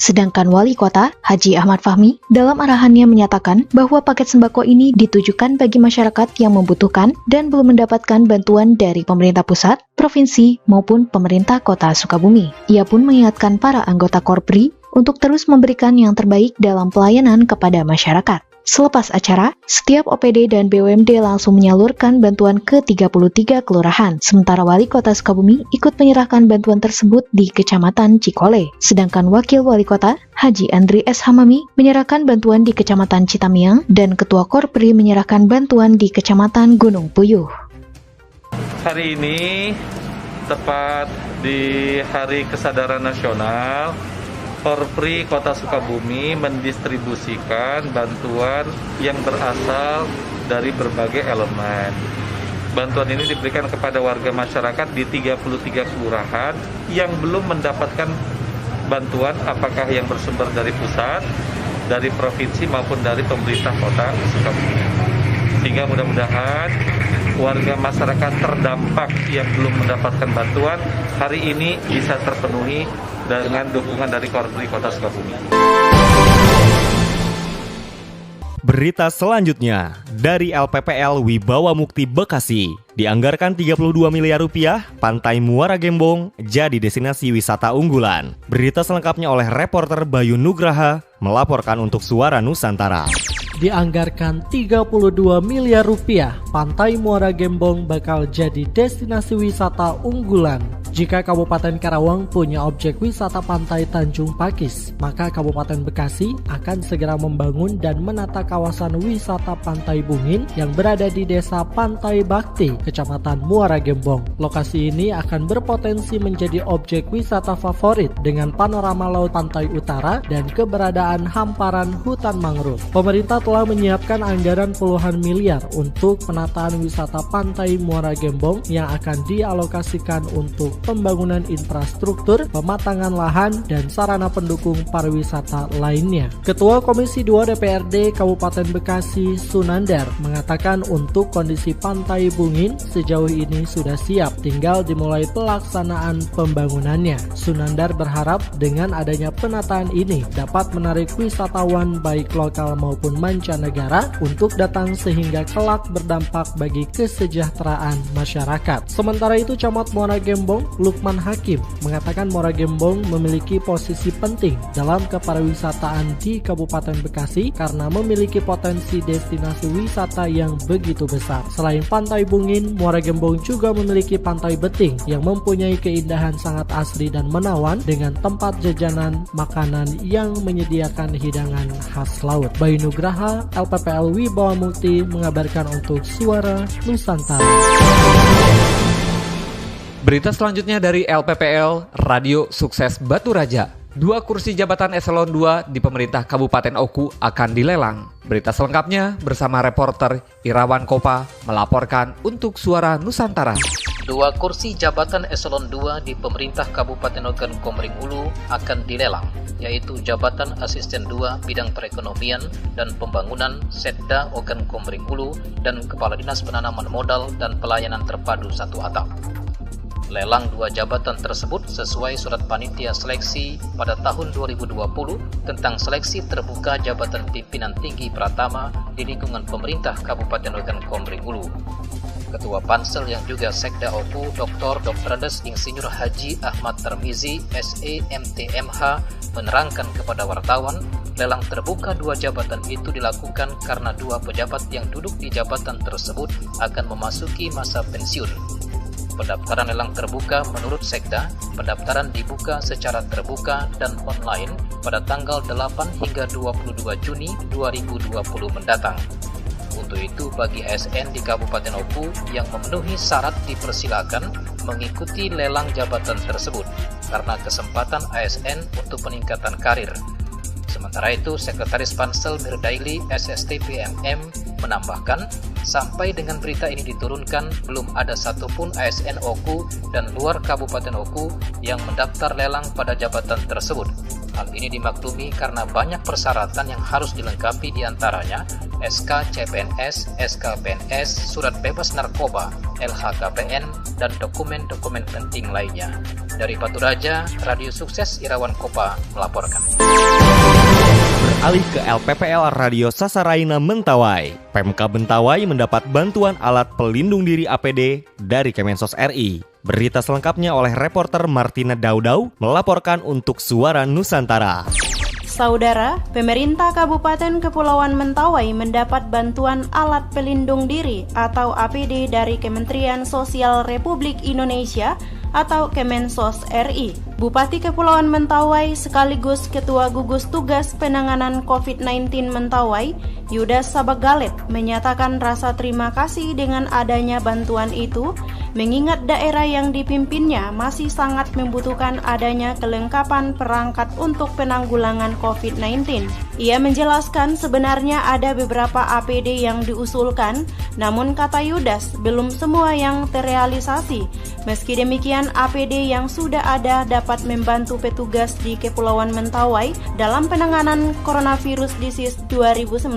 S22: Sedangkan Wali Kota, Haji Ahmad Fahmi, dalam arahannya menyatakan bahwa paket sembako ini ditujukan bagi masyarakat yang membutuhkan dan belum mendapatkan bantuan dari pemerintah pusat, provinsi, maupun pemerintah Kota Sukabumi. Ia pun mengingatkan para anggota Korpri untuk terus memberikan yang terbaik dalam pelayanan kepada masyarakat. Selepas acara, setiap OPD dan BUMD langsung menyalurkan bantuan ke 33 kelurahan, sementara Wali Kota Sukabumi ikut menyerahkan bantuan tersebut di Kecamatan Cikole. Sedangkan Wakil Wali Kota, Haji Andri S. Hamami, menyerahkan bantuan di Kecamatan Citamiang, dan Ketua Korpri menyerahkan bantuan di Kecamatan Gunung Puyuh.
S23: Hari ini, tepat di Hari Kesadaran Nasional, Korpri Kota Sukabumi mendistribusikan bantuan yang berasal dari berbagai elemen. Bantuan ini diberikan kepada warga masyarakat di 33 kelurahan yang belum mendapatkan bantuan, apakah yang bersumber dari pusat, dari provinsi maupun dari pemerintah Kota Sukabumi. Sehingga mudah-mudahan warga masyarakat terdampak yang belum mendapatkan bantuan hari ini bisa terpenuhi dengan dukungan dari Korpri Kota Sukabumi.
S2: Berita selanjutnya dari LPPL Wibawa Mukti Bekasi. Dianggarkan 32 miliar rupiah, Pantai Muara Gembong jadi destinasi wisata unggulan. Berita selengkapnya oleh reporter Bayu Nugraha melaporkan untuk Suara Nusantara.
S24: Dianggarkan 32 miliar rupiah, Pantai Muara Gembong bakal jadi destinasi wisata unggulan. Jika Kabupaten Karawang punya objek wisata pantai Tanjung Pakis, maka Kabupaten Bekasi akan segera membangun dan menata kawasan wisata Pantai Bungin yang berada di Desa Pantai Bakti, Kecamatan Muara Gembong. Lokasi ini akan berpotensi menjadi objek wisata favorit dengan panorama laut pantai utara dan keberadaan hamparan hutan mangrove. Pemerintah telah menyiapkan anggaran puluhan miliar untuk penataan wisata Pantai Muara Gembong yang akan dialokasikan untuk pembangunan infrastruktur, pematangan lahan, dan sarana pendukung pariwisata lainnya. Ketua Komisi 2 DPRD Kabupaten Bekasi, Sunandar, mengatakan untuk kondisi Pantai Bungin sejauh ini sudah siap, tinggal dimulai pelaksanaan pembangunannya. Sunandar berharap dengan adanya penataan ini dapat menarik wisatawan baik lokal maupun mancanegara untuk datang sehingga kelak berdampak bagi kesejahteraan masyarakat. Sementara itu, Camat Muara Gembong, Lukman Hakim, mengatakan Muara Gembong memiliki posisi penting dalam kepariwisataan di Kabupaten Bekasi karena memiliki potensi destinasi wisata yang begitu besar. Selain Pantai Bungin, Muara Gembong juga memiliki Pantai Beting yang mempunyai keindahan sangat asri dan menawan dengan tempat jajanan makanan yang menyediakan hidangan khas laut. Bayu Nugraha, LPPL Wibawa Mukti mengabarkan untuk Suara Nusantara.
S5: Berita selanjutnya dari LPPL Radio Sukses Batu Raja. 2 kursi jabatan eselon 2 di pemerintah Kabupaten Oku akan dilelang. Berita selengkapnya bersama reporter Irawan Kopa melaporkan untuk Suara Nusantara.
S4: 2 kursi jabatan eselon 2 di pemerintah Kabupaten Ogan Komering Ulu akan dilelang, yaitu jabatan asisten 2 bidang perekonomian dan pembangunan Setda Ogan Komering Ulu dan Kepala Dinas Penanaman Modal dan Pelayanan Terpadu 1 Atap. Lelang 2 jabatan tersebut sesuai surat panitia seleksi pada tahun 2020 tentang seleksi terbuka jabatan pimpinan tinggi Pratama di lingkungan pemerintah Kabupaten Ogan Komering Ulu. Ketua Pansel yang juga Sekda Oku, Dr. Insinyur Haji Ahmad Tarmizi, SEMTMH, menerangkan kepada wartawan, lelang terbuka 2 jabatan itu dilakukan karena 2 pejabat yang duduk di jabatan tersebut akan memasuki masa pensiun. Pendaftaran lelang terbuka menurut Sekda, pendaftaran dibuka secara terbuka dan online pada tanggal 8 hingga 22 Juni 2020 mendatang. Untuk itu, bagi ASN di Kabupaten Oku yang memenuhi syarat dipersilakan mengikuti lelang jabatan tersebut karena kesempatan ASN untuk peningkatan karir. Sementara itu, Sekretaris Pansel Mirdaili SSTPMM menambahkan, sampai dengan berita ini diturunkan, belum ada satupun ASN Oku dan luar Kabupaten Oku yang mendaftar lelang pada jabatan tersebut. Hal ini dimaklumi karena banyak persyaratan yang harus dilengkapi, diantaranya SK CPNS, SK PNS, surat bebas narkoba, LHKPN, dan dokumen-dokumen penting lainnya. Dari Batu Raja, Radio Sukses Irawan Kopa melaporkan.
S2: Beralih ke LPPL Radio Sasaraina Mentawai. Pemkab Mentawai mendapat bantuan alat pelindung diri APD dari Kemensos RI. Berita selengkapnya oleh reporter Martina Daudau melaporkan untuk Suara Nusantara.
S6: Saudara, pemerintah Kabupaten Kepulauan Mentawai mendapat bantuan alat pelindung diri atau APD dari Kementerian Sosial Republik Indonesia atau Kemensos RI. Bupati Kepulauan Mentawai sekaligus Ketua Gugus Tugas Penanganan COVID-19 Mentawai, Yudas Sabagalet, menyatakan rasa terima kasih dengan adanya bantuan itu, mengingat daerah yang dipimpinnya masih sangat membutuhkan adanya kelengkapan perangkat untuk penanggulangan COVID-19. Ia menjelaskan sebenarnya ada beberapa APD yang diusulkan, namun kata Yudas, belum semua yang terrealisasi. Meski demikian, APD yang sudah ada dapat membantu petugas di Kepulauan Mentawai dalam penanganan coronavirus disease 2019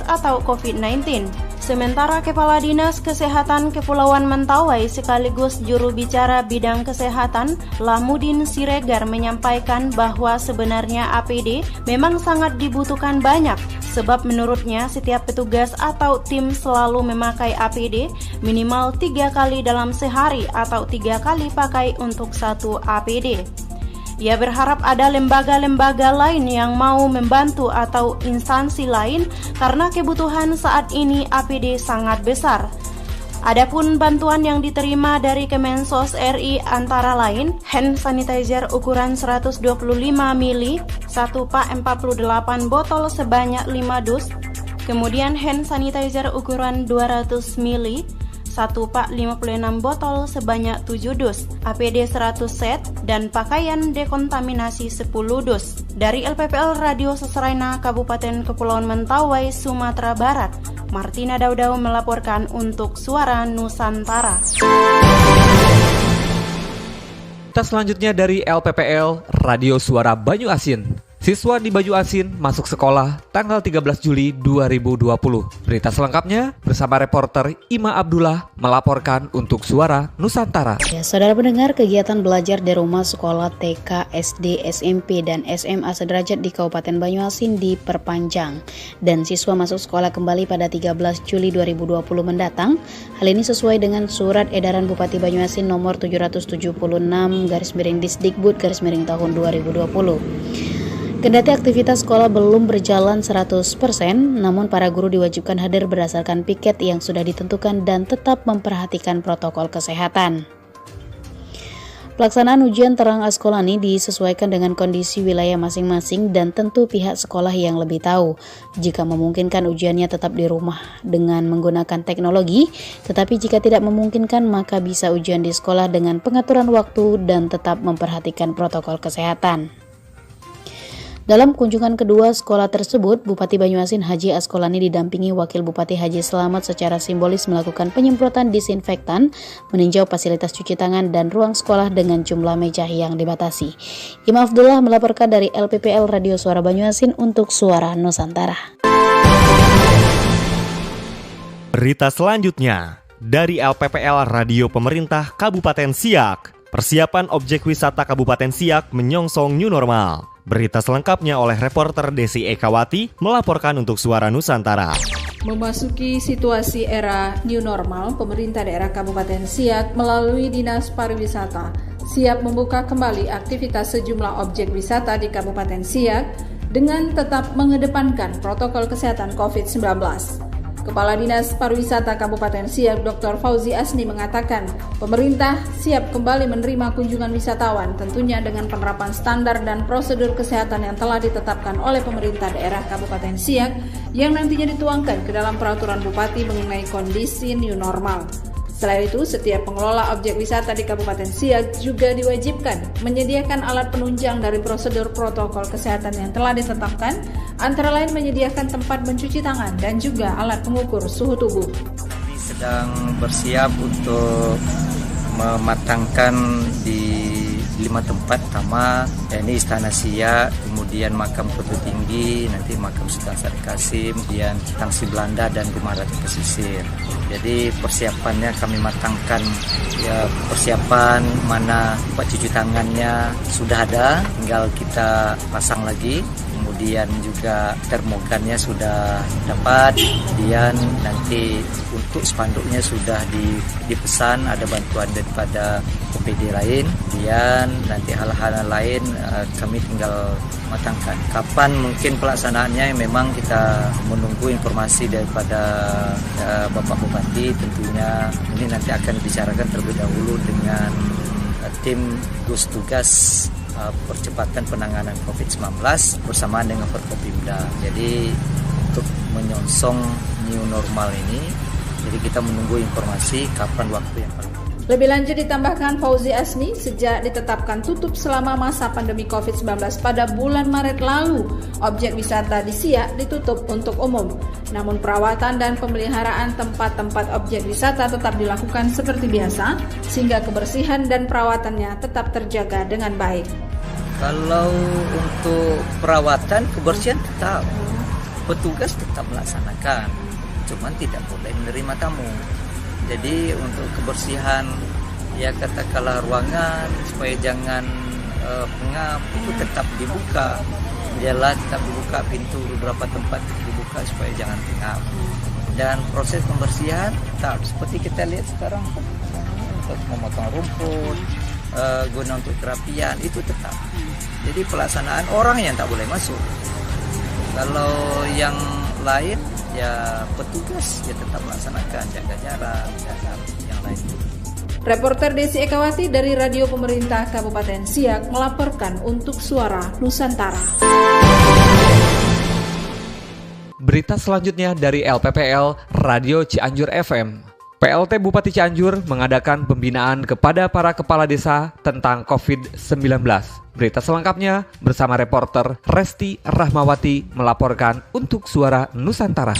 S6: atau COVID-19. Sementara Kepala Dinas Kesehatan Kepulauan Mentawai sekaligus juru bicara bidang kesehatan, Lamudin Siregar, menyampaikan bahwa sebenarnya APD memang sangat dibutuhkan banyak, sebab menurutnya setiap petugas atau tim selalu memakai APD minimal 3 kali dalam sehari atau 3 kali pakai untuk 1 APD. Ia berharap ada lembaga-lembaga lain yang mau membantu atau instansi lain karena kebutuhan saat ini APD sangat besar. Adapun bantuan yang diterima dari Kemensos RI antara lain hand sanitizer ukuran 125 ml, 1 pak 48 botol sebanyak 5 dus, kemudian hand sanitizer ukuran 200 ml, 1 pak 56 botol sebanyak 7 dus, APD 100 set, dan pakaian dekontaminasi 10 dus. Dari LPPL Radio Sasaraina Kabupaten Kepulauan Mentawai, Sumatera Barat, Martina Daudau melaporkan untuk Suara Nusantara.
S5: Berita selanjutnya dari LPPL Radio Suara Banyu Asin. Siswa di Banyu Asin masuk sekolah tanggal 13 Juli 2020. Berita selengkapnya bersama reporter Ima Abdullah melaporkan untuk Suara Nusantara.
S7: Ya, saudara pendengar, kegiatan belajar di rumah sekolah TK, SD, SMP, dan SMA sederajat di Kabupaten Banyu Asin diperpanjang dan siswa masuk sekolah kembali pada 13 Juli 2020 mendatang. Hal ini sesuai dengan surat edaran Bupati Banyu Asin nomor 776/Disdikbud/tahun 2020. Kendati aktivitas sekolah belum berjalan 100%, namun para guru diwajibkan hadir berdasarkan piket yang sudah ditentukan dan tetap memperhatikan protokol kesehatan. Pelaksanaan ujian terang Askolani disesuaikan dengan kondisi wilayah masing-masing dan tentu pihak sekolah yang lebih tahu. Jika memungkinkan ujiannya tetap di rumah dengan menggunakan teknologi, tetapi jika tidak memungkinkan maka bisa ujian di sekolah dengan pengaturan waktu dan tetap memperhatikan protokol kesehatan. Dalam kunjungan kedua sekolah tersebut, Bupati Banyu Asin Haji Askolani didampingi Wakil Bupati Haji Selamat secara simbolis melakukan penyemprotan disinfektan, meninjau fasilitas cuci tangan dan ruang sekolah dengan jumlah meja yang dibatasi. Ima Abdullah melaporkan dari LPPL Radio Suara Banyu Asin untuk Suara Nusantara.
S2: Berita selanjutnya dari LPPL Radio Pemerintah Kabupaten Siak. Persiapan objek wisata Kabupaten Siak menyongsong new normal. Berita selengkapnya oleh reporter Desi Ekawati melaporkan untuk Suara Nusantara.
S8: Memasuki situasi era new normal, pemerintah daerah Kabupaten Siak melalui Dinas Pariwisata siap membuka kembali aktivitas sejumlah objek wisata di Kabupaten Siak dengan tetap mengedepankan protokol kesehatan COVID-19. Kepala Dinas Pariwisata Kabupaten Siak Dr. Fauzi Asni mengatakan, pemerintah siap kembali menerima kunjungan wisatawan tentunya dengan penerapan standar dan prosedur kesehatan yang telah ditetapkan oleh pemerintah daerah Kabupaten Siak yang nantinya dituangkan ke dalam peraturan Bupati mengenai kondisi new normal. Selain itu, setiap pengelola objek wisata di Kabupaten Siak juga diwajibkan menyediakan alat penunjang dari prosedur protokol kesehatan yang telah ditetapkan, antara lain menyediakan tempat mencuci tangan dan juga alat pengukur suhu tubuh.
S9: Kami sedang bersiap untuk mematangkan di 5 tempat, pertama ini Istana Siak, kemudian Makam Putu Tinggi, nanti Makam Sultan Syarif Kasim, kemudian Tangsi Belanda dan Rumah Ratu Pesisir. Jadi persiapannya kami matangkan, ya persiapan mana tempat cuci tangannya sudah ada, tinggal kita pasang lagi. Kemudian juga termogannya sudah dapat, kemudian nanti untuk spanduknya sudah dipesan, ada bantuan daripada OPD lain, kemudian nanti hal-hal lain kami tinggal matangkan. Kapan mungkin pelaksanaannya memang kita menunggu informasi daripada Bapak Bupati, tentunya ini nanti akan dibicarakan terlebih dahulu dengan tim gugus tugas percepatan penanganan COVID-19 bersamaan dengan Forkopimda. Jadi untuk menyongsong new normal ini, jadi kita menunggu informasi kapan waktu yang paling.
S8: Lebih lanjut ditambahkan Fauzi Asni, sejak ditetapkan tutup selama masa pandemi COVID-19 pada bulan Maret lalu, objek wisata di Siak ditutup untuk umum. Namun perawatan dan pemeliharaan tempat-tempat objek wisata tetap dilakukan seperti biasa, sehingga kebersihan dan perawatannya tetap terjaga dengan baik.
S9: Kalau untuk perawatan, kebersihan tetap, petugas tetap melaksanakan, cuman tidak boleh menerima tamu. Jadi untuk kebersihan, ya katakanlah ruangan supaya jangan pengap, itu tetap dibuka. Jalan tetap dibuka, pintu beberapa tempat dibuka supaya jangan pengap. Dan proses pembersihan tetap seperti kita lihat sekarang, untuk memotong rumput, guna untuk terapian itu tetap. Jadi pelaksanaan orang yang tak boleh masuk. Kalau yang lain ya petugas ya tetap melaksanakan, jaga jarak, jaga yang lain.
S8: Reporter Desi Ekawati dari Radio Pemerintah Kabupaten Siak melaporkan untuk Suara Nusantara.
S5: Berita selanjutnya dari LPPL Radio Cianjur FM. PLT Bupati Cianjur mengadakan pembinaan kepada para kepala desa tentang COVID-19. Berita selengkapnya bersama reporter Resti Rahmawati melaporkan untuk Suara Nusantara.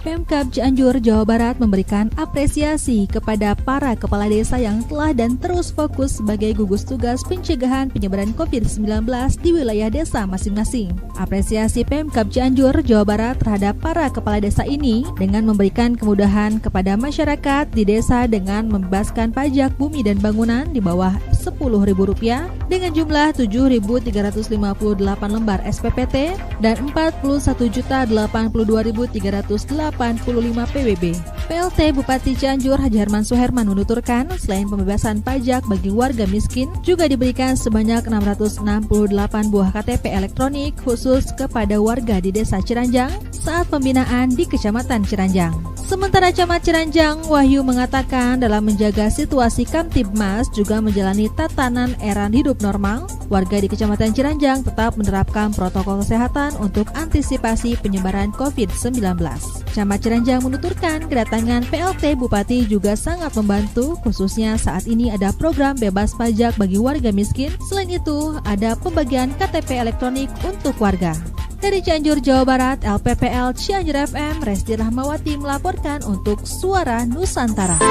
S3: Pemkab Cianjur, Jawa Barat memberikan apresiasi kepada para kepala desa yang telah dan terus fokus sebagai gugus tugas pencegahan penyebaran COVID-19 di wilayah desa masing-masing. Apresiasi Pemkab Cianjur, Jawa Barat terhadap para kepala desa ini dengan memberikan kemudahan kepada masyarakat di desa dengan membebaskan pajak bumi dan bangunan di bawah Rp10.000 dengan jumlah 7.358 lembar SPPT dan 41.082.385 PWB. PLT Bupati Cianjur Haji Herman Suherman menuturkan, selain pembebasan pajak bagi warga miskin, juga diberikan sebanyak 668 buah KTP elektronik khusus kepada warga di Desa Ciranjang saat pembinaan di Kecamatan Ciranjang. Sementara Camat Ciranjang, Wahyu mengatakan dalam menjaga situasi Kamtibmas juga menjalani tatanan era hidup normal, warga di Kecamatan Ciranjang tetap menerapkan protokol kesehatan untuk antisipasi penyebaran COVID-19. Camat Ciranjang menuturkan kedatangan PLT Bupati juga sangat membantu, khususnya saat ini ada program bebas pajak bagi warga miskin. Selain itu, ada pembagian KTP elektronik untuk warga. Dari Cianjur, Jawa Barat, LPPL Cianjur FM, Resti Rahmawati melaporkan untuk Suara Nusantara.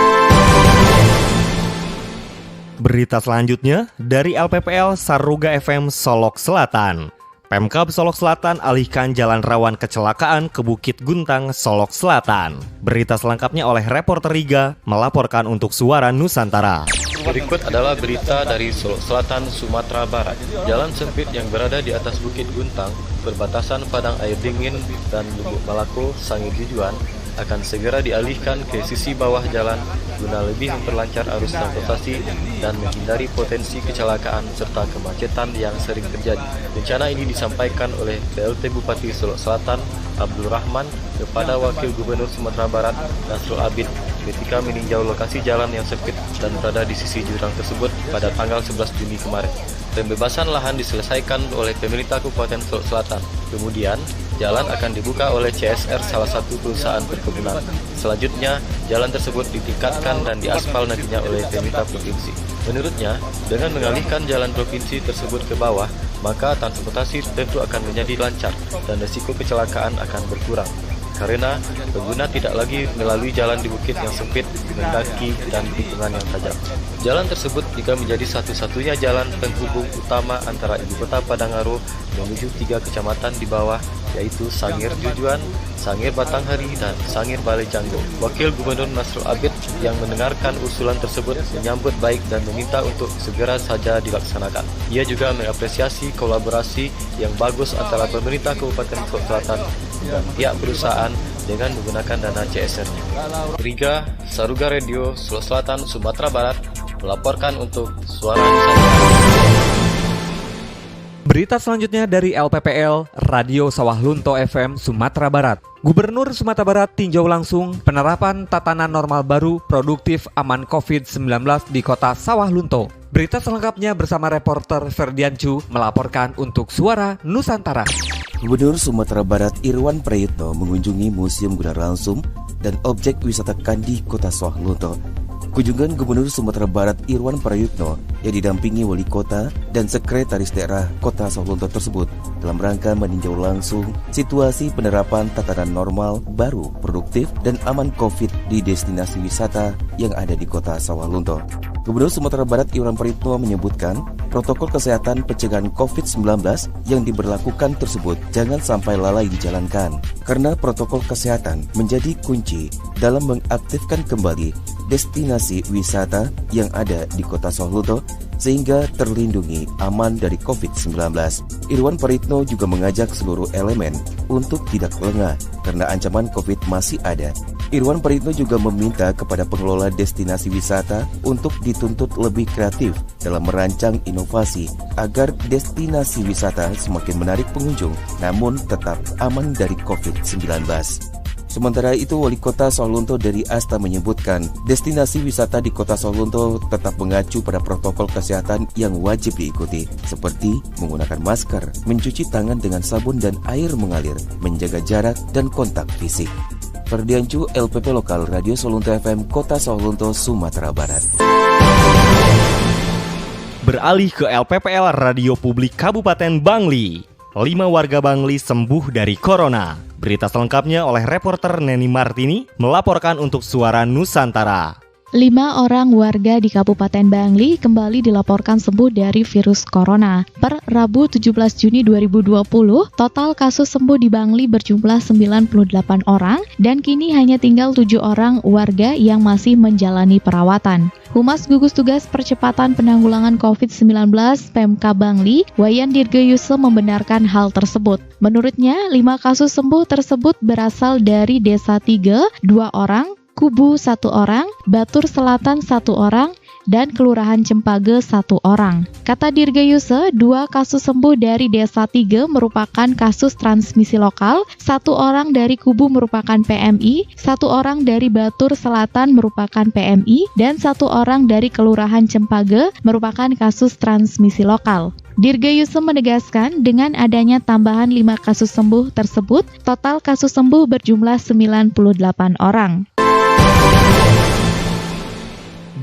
S2: Berita selanjutnya dari LPPL Saruga FM Solok Selatan. Pemkab Solok Selatan alihkan jalan rawan kecelakaan ke Bukit Guntang, Solok Selatan. Berita selengkapnya oleh reporter Riga melaporkan untuk Suara Nusantara.
S10: Berikut adalah berita dari Solok Selatan, Sumatera Barat. Jalan sempit yang berada di atas Bukit Guntang, perbatasan Padang Air Dingin dan Lubuk Malako, Sangir Jujuan, akan segera dialihkan ke sisi bawah jalan guna lebih memperlancar arus transportasi dan menghindari potensi kecelakaan serta kemacetan yang sering terjadi. Rencana ini disampaikan oleh PLT Bupati Solok Selatan Abdul Rahman kepada Wakil Gubernur Sumatera Barat Nasrul Abid ketika meninjau lokasi jalan yang sempit dan berada di sisi jurang tersebut pada tanggal 11 Juni kemarin. Pembebasan lahan diselesaikan oleh pemerintah Kabupaten Solok Selatan. Kemudian, jalan akan dibuka oleh CSR, salah satu perusahaan perkebunan. Selanjutnya, jalan tersebut ditingkatkan dan diaspal nantinya oleh pemerintah provinsi. Menurutnya, dengan mengalihkan jalan provinsi tersebut ke bawah, maka transportasi tentu akan menjadi lancar dan risiko kecelakaan akan berkurang. Karena pengguna tidak lagi melalui jalan di bukit yang sempit, mendaki, dan tikungan yang tajam. Jalan tersebut juga menjadi satu-satunya jalan penghubung utama antara ibu kota Padangaro menuju 3 kecamatan di bawah, yaitu Sangir Jujuan, Sangir Batanghari, dan Sangir Balai Janggo. Wakil Gubernur Nasrul Abid yang mendengarkan usulan tersebut menyambut baik dan meminta untuk segera saja dilaksanakan. Ia juga mengapresiasi kolaborasi yang bagus antara pemerintah Kabupaten Solok Selatan dan pihak perusahaan dengan menggunakan dana CSR-nya. Riga, Saruga Radio, Solok Selatan, Sumatera Barat melaporkan untuk Suara Nusantara.
S5: Berita selanjutnya dari LPPL Radio Sawah Lunto FM Sumatera Barat. Gubernur Sumatera Barat tinjau langsung penerapan tatanan normal baru produktif aman COVID-19 di kota Sawah Lunto. Berita selengkapnya bersama reporter Ferdian Chu melaporkan untuk Suara Nusantara.
S11: Gubernur Sumatera Barat Irwan Prayitno mengunjungi Museum Gunung Langsum dan objek wisata Candi Kota Sawah Lunto. Kunjungan Gubernur Sumatera Barat Irwan Prayitno yang didampingi Wali Kota dan Sekretaris Daerah Kota Sawah Lunto tersebut dalam rangka meninjau langsung situasi penerapan tatanan normal baru, produktif, dan aman COVID di destinasi wisata yang ada di Kota Sawah Lunto. Gubernur Sumatera Barat Irwan Prayitno menyebutkan protokol kesehatan pencegahan COVID-19 yang diberlakukan tersebut jangan sampai lalai dijalankan karena protokol kesehatan menjadi kunci dalam mengaktifkan kembali destinasi wisata yang ada di Kota Sawah Lunto sehingga terlindungi aman dari COVID-19. Irwan Prayitno juga mengajak seluruh elemen untuk tidak lengah karena ancaman COVID masih ada. Irwan Prayitno juga meminta kepada pengelola destinasi wisata untuk dituntut lebih kreatif dalam merancang inovasi agar destinasi wisata semakin menarik pengunjung namun tetap aman dari COVID-19. Sementara itu, Wali Kota Sawah Lunto Dery Asta menyebutkan destinasi wisata di Kota Sawah Lunto tetap mengacu pada protokol kesehatan yang wajib diikuti, seperti menggunakan masker, mencuci tangan dengan sabun dan air mengalir, menjaga jarak dan kontak fisik. Ferdian Chu, LPP Lokal Radio Sawah Lunto FM, Kota Sawah Lunto, Sumatera Barat.
S2: Beralih ke LPPL Radio Publik Kabupaten Bangli. 5 warga Bangli sembuh dari corona. Berita selengkapnya oleh reporter Neni Martini melaporkan untuk Suara Nusantara.
S22: 5 orang warga di Kabupaten Bangli kembali dilaporkan sembuh dari virus corona. Per Rabu 17 Juni 2020, total kasus sembuh di Bangli berjumlah 98 orang dan kini hanya tinggal 7 orang warga yang masih menjalani perawatan. Humas Gugus Tugas Percepatan Penanggulangan COVID-19 Pemka Bangli, Wayan Dirgayuse membenarkan hal tersebut. Menurutnya, 5 kasus sembuh tersebut berasal dari Desa 3, 2 orang, Kubu 1 orang, Batur Selatan 1 orang, dan Kelurahan Cempage 1 orang. Kata Dirgayuse, 2 kasus sembuh dari Desa 3 merupakan kasus transmisi lokal, 1 orang dari Kubu merupakan PMI, 1 orang dari Batur Selatan merupakan PMI, dan 1 orang dari Kelurahan Cempage merupakan kasus transmisi lokal. Dirgayuse menegaskan dengan adanya tambahan 5 kasus sembuh tersebut, total kasus sembuh berjumlah 98 orang.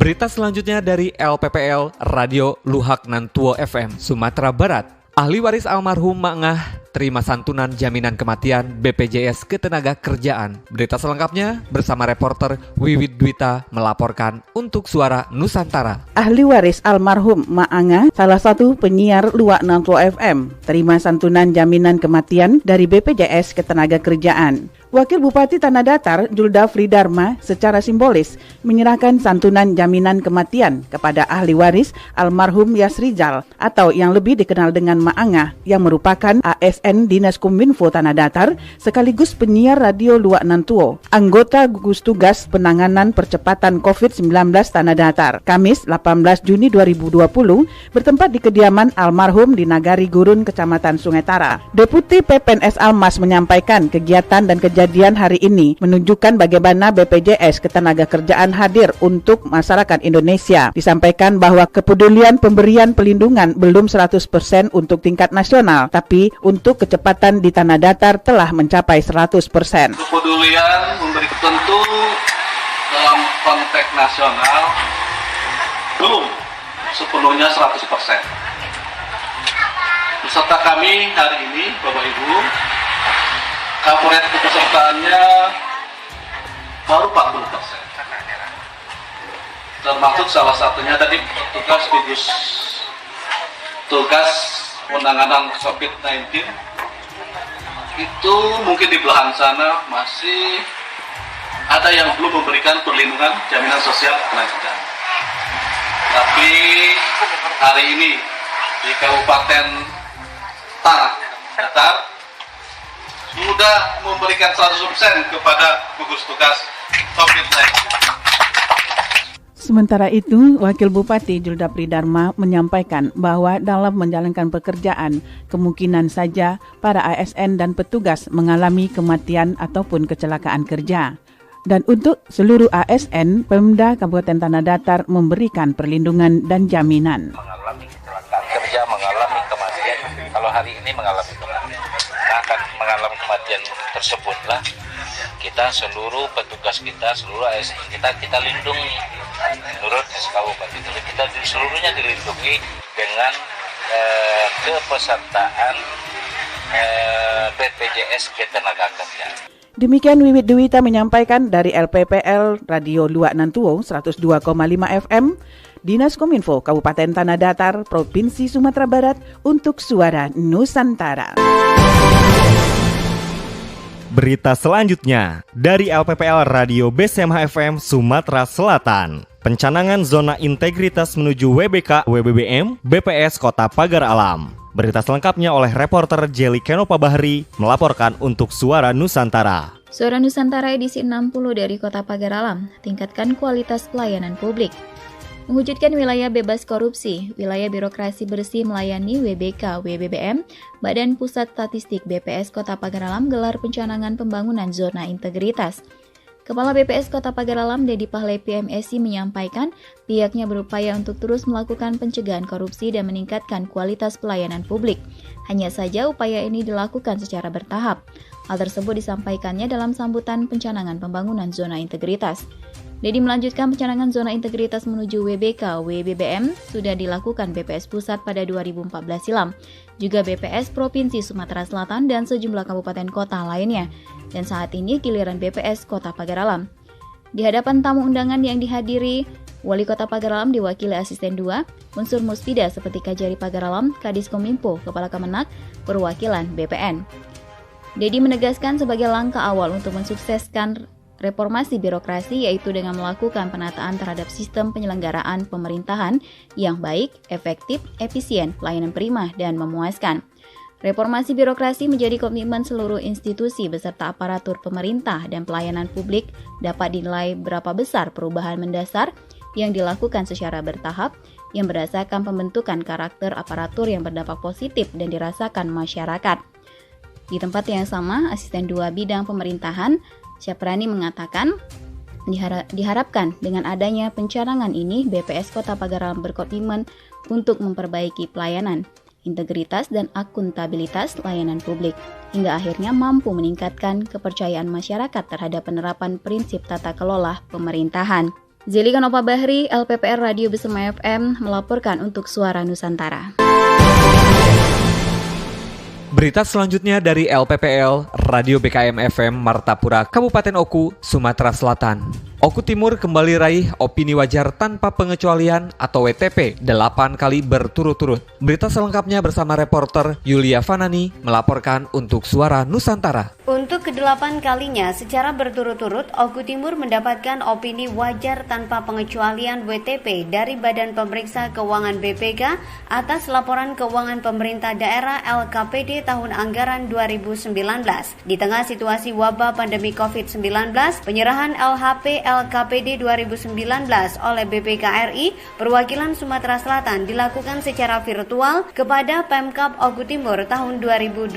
S5: Berita selanjutnya dari LPPL Radio Luhak Nantuo FM, Sumatera Barat. Ahli waris almarhum Mak Ngah terima santunan jaminan kematian BPJS Ketenagakerjaan. Berita selengkapnya bersama reporter Wiwid Dwita melaporkan untuk Suara Nusantara.
S12: Ahli waris almarhum Mak Ngah, salah satu penyiar Luhak Nantuo FM, terima santunan jaminan kematian dari BPJS Ketenagakerjaan. Wakil Bupati Tanah Datar, Julda Fridarma, secara simbolis menyerahkan santunan jaminan kematian kepada ahli waris almarhum Yasrizal atau yang lebih dikenal dengan Mak Ngah yang merupakan ASN Dinas Kominfo Tanah Datar sekaligus penyiar radio Luhak Nantuo, anggota Gugus Tugas Penanganan Percepatan COVID-19 Tanah Datar. Kamis 18 Juni 2020 bertempat di kediaman almarhum di Nagari Gurun, Kecamatan Sungai Tara. Deputi PPNS Almas menyampaikan kegiatan dan kejadian hari ini menunjukkan bagaimana BPJS Ketenagakerjaan hadir untuk masyarakat Indonesia. Disampaikan bahwa kepedulian pemberian pelindungan belum 100% untuk tingkat nasional, tapi untuk kecepatan di Tanah Datar telah mencapai 100%.
S23: Kepedulian memberi tentu dalam konteks nasional belum sepenuhnya 100%. Peserta kami hari ini, Bapak Ibu, coverage kepesertaannya baru 40%. Termasuk salah satunya tadi petugas gugus tugas penanganan COVID-19 itu mungkin di belahan sana masih ada yang belum memberikan perlindungan jaminan sosial ketenagakerjaan. Tapi hari ini di Kabupaten Tanah Datar sudah memberikan 100% kepada gugus tugas COVID-19.
S12: Sementara itu, Wakil Bupati Julda Fridarma menyampaikan bahwa dalam menjalankan pekerjaan, kemungkinan saja para ASN dan petugas mengalami kematian ataupun kecelakaan kerja. Dan untuk seluruh ASN, Pemda Kabupaten Tanah Datar memberikan perlindungan dan jaminan.
S13: Mengalami kecelakaan kerja, mengalami kematian, kalau hari ini mengalami kematian, akan mengalami kematian tersebutlah kita seluruh petugas kita, seluruh ASN kita lindungi menurut SKUP. Kita seluruhnya dilindungi dengan kepesertaan BPJS Ketenagakerjaan.
S12: Demikian Wiwid Dwita menyampaikan dari LPPL Radio Luhak Nantuo 102,5 FM, Dinas Kominfo Kabupaten Tanah Datar, Provinsi Sumatera Barat untuk Suara Nusantara.
S2: Berita selanjutnya dari LPPL Radio BSMH FM Sumatera Selatan. Pencanangan zona integritas menuju WBK WBBM BPS Kota Pagar Alam. Berita selengkapnya oleh reporter Jelly Kenopa Bahri melaporkan untuk Suara Nusantara.
S14: Suara Nusantara edisi 60 dari Kota Pagar Alam, tingkatkan kualitas pelayanan publik. Mewujudkan wilayah bebas korupsi, wilayah birokrasi bersih melayani WBK WBBM, Badan Pusat Statistik BPS Kota Pagar Alam gelar pencanangan pembangunan zona integritas. Kepala BPS Kota Pagar Alam Dedi Pahlepi MSI menyampaikan pihaknya berupaya untuk terus melakukan pencegahan korupsi dan meningkatkan kualitas pelayanan publik. Hanya saja upaya ini dilakukan secara bertahap. Hal tersebut disampaikannya dalam sambutan pencanangan pembangunan zona integritas. Dedi melanjutkan pencanangan zona integritas menuju WBK, WBBM sudah dilakukan BPS Pusat pada 2014 silam, juga BPS Provinsi Sumatera Selatan dan sejumlah kabupaten kota lainnya, dan saat ini giliran BPS Kota Pagar Alam. Di hadapan tamu undangan yang dihadiri, Wali Kota Pagar Alam diwakili Asisten 2, unsur Muspida seperti Kajari Pagar Alam, Kadis Kominfo, Kepala Kemenak, perwakilan BPN. Dedi menegaskan sebagai langkah awal untuk mensukseskan reformasi birokrasi yaitu dengan melakukan penataan terhadap sistem penyelenggaraan pemerintahan yang baik, efektif, efisien, pelayanan prima, dan memuaskan. Reformasi birokrasi menjadi komitmen seluruh institusi beserta aparatur pemerintah dan pelayanan publik dapat dinilai berapa besar perubahan mendasar yang dilakukan secara bertahap yang berdasarkan pembentukan karakter aparatur yang berdampak positif dan dirasakan masyarakat. Di tempat yang sama, Asisten 2 Bidang Pemerintahan Syaprani mengatakan, diharapkan dengan adanya pencanangan ini, BPS Kota Pagar Alam berkomitmen untuk memperbaiki pelayanan, integritas dan akuntabilitas layanan publik, hingga akhirnya mampu meningkatkan kepercayaan masyarakat terhadap penerapan prinsip tata kelola pemerintahan. Zeli Kanopa Bahri, LPPR Radio Besema FM, melaporkan untuk Suara Nusantara.
S5: Berita selanjutnya dari LPPL, Radio BKM FM Martapura, Kabupaten Oku, Sumatera Selatan. Oku Timur kembali raih opini wajar tanpa pengecualian atau WTP 8 kali berturut-turut. Berita selengkapnya bersama reporter Yulia Fanani melaporkan untuk Suara Nusantara.
S15: Untuk ke-8 kalinya secara berturut-turut, Oku Timur mendapatkan opini wajar tanpa pengecualian WTP dari Badan Pemeriksa Keuangan BPK atas laporan keuangan pemerintah daerah LKPD tahun anggaran 2019. Di tengah situasi wabah pandemi COVID-19, penyerahan LHP LKPD 2019 oleh BPK RI perwakilan Sumatera Selatan dilakukan secara virtual kepada Pemkab Oku Timur tahun 2020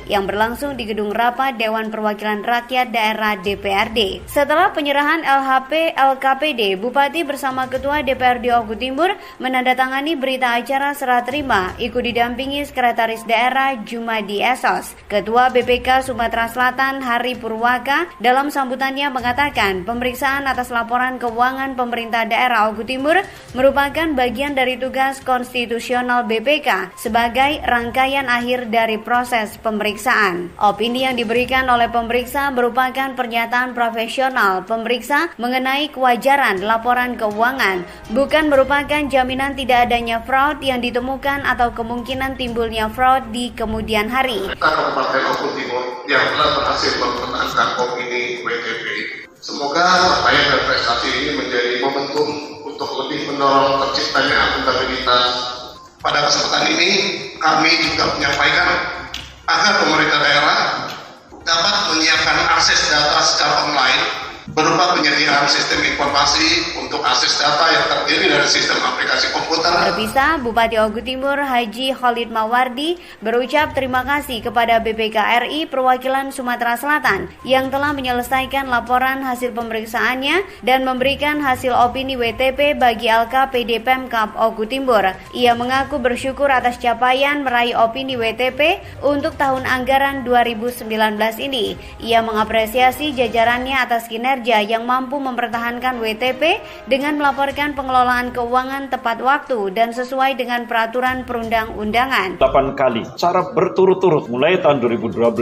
S15: yang berlangsung di Gedung Rapat Dewan Perwakilan Rakyat Daerah DPRD. Setelah penyerahan LHP LKPD, Bupati bersama Ketua DPRD Oku Timur menandatangani berita acara serah terima ikut didampingi Sekretaris Daerah Jumadi Esos. Ketua BPK Sumatera Selatan Hari Purwaka dalam sambutannya mengatakan pemeriksaan atas laporan keuangan pemerintah daerah Oku Timur merupakan bagian dari tugas konstitusional BPK sebagai rangkaian akhir dari proses pemeriksaan. Opini yang diberikan oleh pemeriksa merupakan pernyataan profesional pemeriksa mengenai kewajaran laporan keuangan, bukan merupakan jaminan tidak adanya fraud yang ditemukan atau kemungkinan timbulnya fraud di kemudian hari.
S16: Kabupaten Oku Timur yang telah berhasil mempertahankan opini WTP. Semoga capaian dan prestasi ini menjadi momentum untuk lebih mendorong terciptanya akuntabilitas. Pada kesempatan ini, kami juga menyampaikan agar pemerintah daerah dapat menyiapkan akses data secara online berupa penyediaan sistem informasi untuk akses data yang terdiri dari sistem aplikasi komputer.
S15: Terpisah, Bupati Oku Timur Haji Khalid Mawardi berucap terima kasih kepada BPK RI perwakilan Sumatera Selatan yang telah menyelesaikan laporan hasil pemeriksaannya dan memberikan hasil opini WTP bagi LKPD Pemkab Oku Timur. Ia mengaku bersyukur atas capaian meraih opini WTP untuk tahun anggaran 2019 ini. Ia mengapresiasi jajarannya atas kinerja yang mampu mempertahankan WTP dengan melaporkan pengelolaan keuangan tepat waktu dan sesuai dengan peraturan perundang-undangan.
S17: 8 kali secara berturut-turut mulai tahun 2012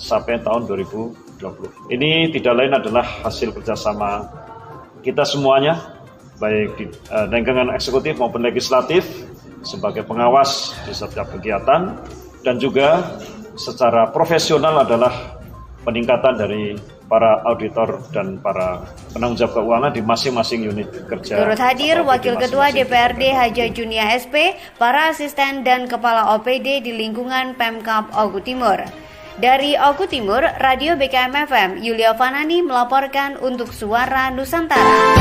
S17: sampai tahun 2020. Ini tidak lain adalah hasil kerjasama kita semuanya, baik di lingkungan eksekutif maupun legislatif sebagai pengawas di setiap kegiatan, dan juga secara profesional adalah peningkatan dari para auditor dan para penanggung jawab keuangan di masing-masing unit kerja.
S15: Turut hadir Wakil Ketua DPRD Haja Junia SP, para asisten dan kepala OPD di lingkungan Pemkab Oku Timur. Dari Oku Timur, Radio BKM FM, Yulia Fanani melaporkan untuk Suara Nusantara.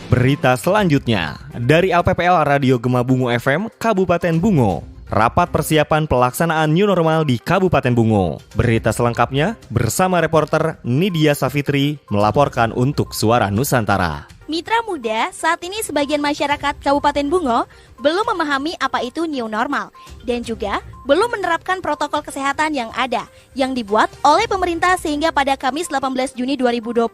S2: Berita selanjutnya dari LPPL Radio Gema Bungo FM, Kabupaten Bungo. Rapat persiapan pelaksanaan New Normal di Kabupaten Bungo. Berita selengkapnya bersama reporter Nidia Safitri melaporkan untuk Suara Nusantara.
S19: Mitra muda, saat ini sebagian masyarakat Kabupaten Bungo belum memahami apa itu new normal dan juga belum menerapkan protokol kesehatan yang ada, yang dibuat oleh pemerintah sehingga pada Kamis 18 Juni 2020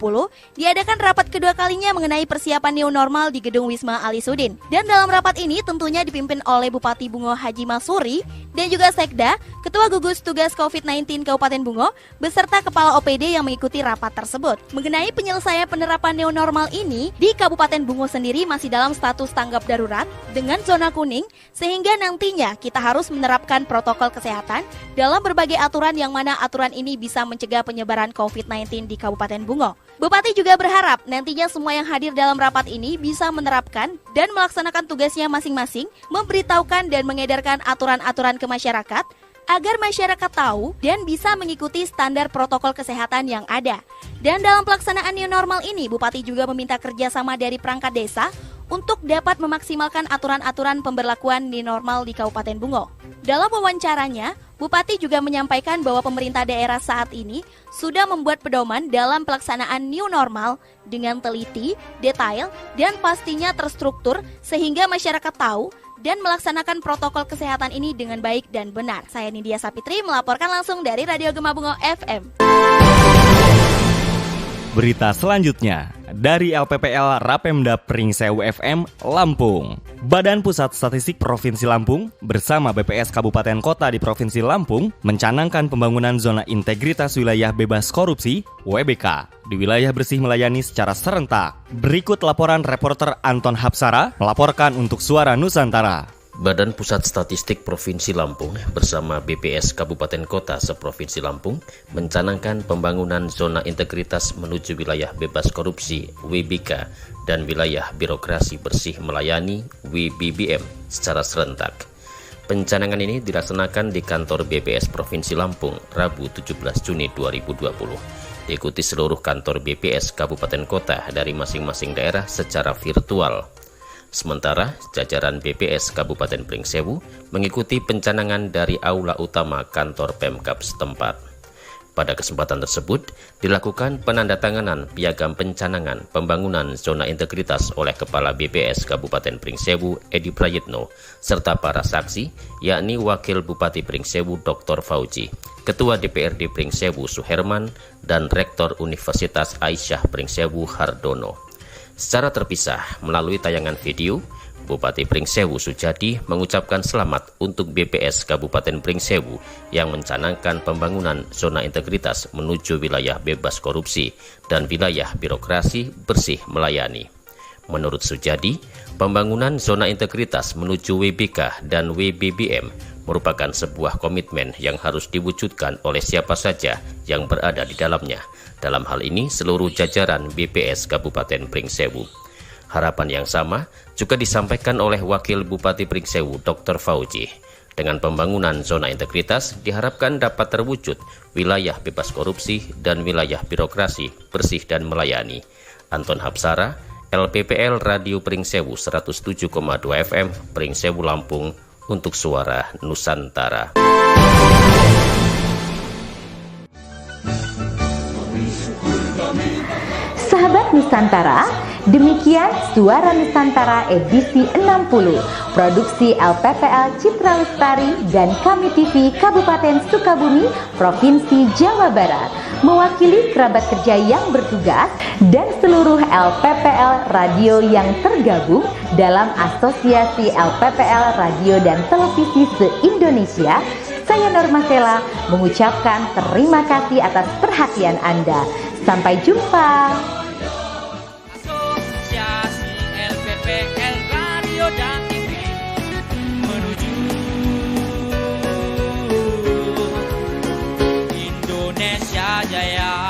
S19: diadakan rapat kedua kalinya mengenai persiapan new normal di Gedung Wisma Alisudin. Dan dalam rapat ini tentunya dipimpin oleh Bupati Bungo Haji Masuri dan juga Sekda, Ketua Gugus Tugas COVID-19 Kabupaten Bungo, beserta Kepala OPD yang mengikuti rapat tersebut. Mengenai penyelesaian penerapan new normal ini, di Kabupaten Bungo sendiri masih dalam status tanggap darurat dengan zona kuning, sehingga nantinya kita harus menerapkan protokol kesehatan dalam berbagai aturan yang mana aturan ini bisa mencegah penyebaran COVID-19 di Kabupaten Bungo. Bupati juga berharap nantinya semua yang hadir dalam rapat ini bisa menerapkan dan melaksanakan tugasnya masing-masing, memberitahukan dan mengedarkan aturan-aturan ke masyarakat, agar masyarakat tahu dan bisa mengikuti standar protokol kesehatan yang ada. Dan dalam pelaksanaan new normal ini, Bupati juga meminta kerjasama dari perangkat desa untuk dapat memaksimalkan aturan-aturan pemberlakuan new normal di Kabupaten Bungo. Dalam wawancaranya, Bupati juga menyampaikan bahwa pemerintah daerah saat ini sudah membuat pedoman dalam pelaksanaan new normal dengan teliti, detail, dan pastinya terstruktur sehingga masyarakat tahu dan melaksanakan protokol kesehatan ini dengan baik dan benar. Saya Nidia Sapitri melaporkan langsung dari Radio Gema Bungo FM.
S2: Berita selanjutnya dari LPPL Rapemda Pringsewu FM Lampung. Badan Pusat Statistik Provinsi Lampung bersama BPS Kabupaten Kota di Provinsi Lampung mencanangkan pembangunan zona integritas wilayah bebas korupsi (WBK) di wilayah bersih melayani secara serentak. Berikut laporan reporter Anton Hapsara melaporkan untuk Suara Nusantara.
S1: Badan Pusat Statistik Provinsi Lampung bersama BPS Kabupaten Kota seprovinsi Lampung mencanangkan pembangunan zona integritas menuju wilayah bebas korupsi (WBK) dan wilayah birokrasi bersih melayani (WBBM) secara serentak. Pencanangan ini dilaksanakan di kantor BPS Provinsi Lampung Rabu 17 Juni 2020. Diikuti seluruh kantor BPS Kabupaten Kota dari masing-masing daerah secara virtual. Sementara jajaran BPS Kabupaten Pringsewu mengikuti pencanangan dari aula utama kantor Pemkab setempat. Pada kesempatan tersebut dilakukan penandatanganan piagam pencanangan pembangunan zona integritas oleh Kepala BPS Kabupaten Pringsewu Edi Prayitno serta para saksi, yakni Wakil Bupati Pringsewu Dr. Fauji, Ketua DPRD Pringsewu Suherman, dan Rektor Universitas Aisyah Pringsewu Hardono. Secara terpisah melalui tayangan video, Bupati Pringsewu Sujadi mengucapkan selamat untuk BPS Kabupaten Pringsewu yang mencanangkan pembangunan zona integritas menuju wilayah bebas korupsi dan wilayah birokrasi bersih melayani. Menurut Sujadi, pembangunan zona integritas menuju WBK dan WBBM merupakan sebuah komitmen yang harus diwujudkan oleh siapa saja yang berada di dalamnya. Dalam hal ini seluruh jajaran BPS Kabupaten Pringsewu. Harapan yang sama juga disampaikan oleh Wakil Bupati Pringsewu Dr. Fauji. Dengan pembangunan zona integritas diharapkan dapat terwujud wilayah bebas korupsi dan wilayah birokrasi bersih dan melayani. Anton Hapsara, LPPL Radio Pringsewu 107,2 FM Pringsewu Lampung untuk Suara Nusantara.
S18: Sahabat Nusantara, demikian Suara Nusantara edisi 60, produksi LPPL Citra Lestari dan Kami TV Kabupaten Sukabumi, Provinsi Jawa Barat, mewakili kerabat kerja yang bertugas dan seluruh LPPL Radio yang tergabung dalam Asosiasi LPPL Radio dan Televisi se-Indonesia. Saya Norma Sela mengucapkan terima kasih atas perhatian Anda. Sampai jumpa.
S20: Asosiasi LPPL Radio dan TV menuju Indonesia Jaya.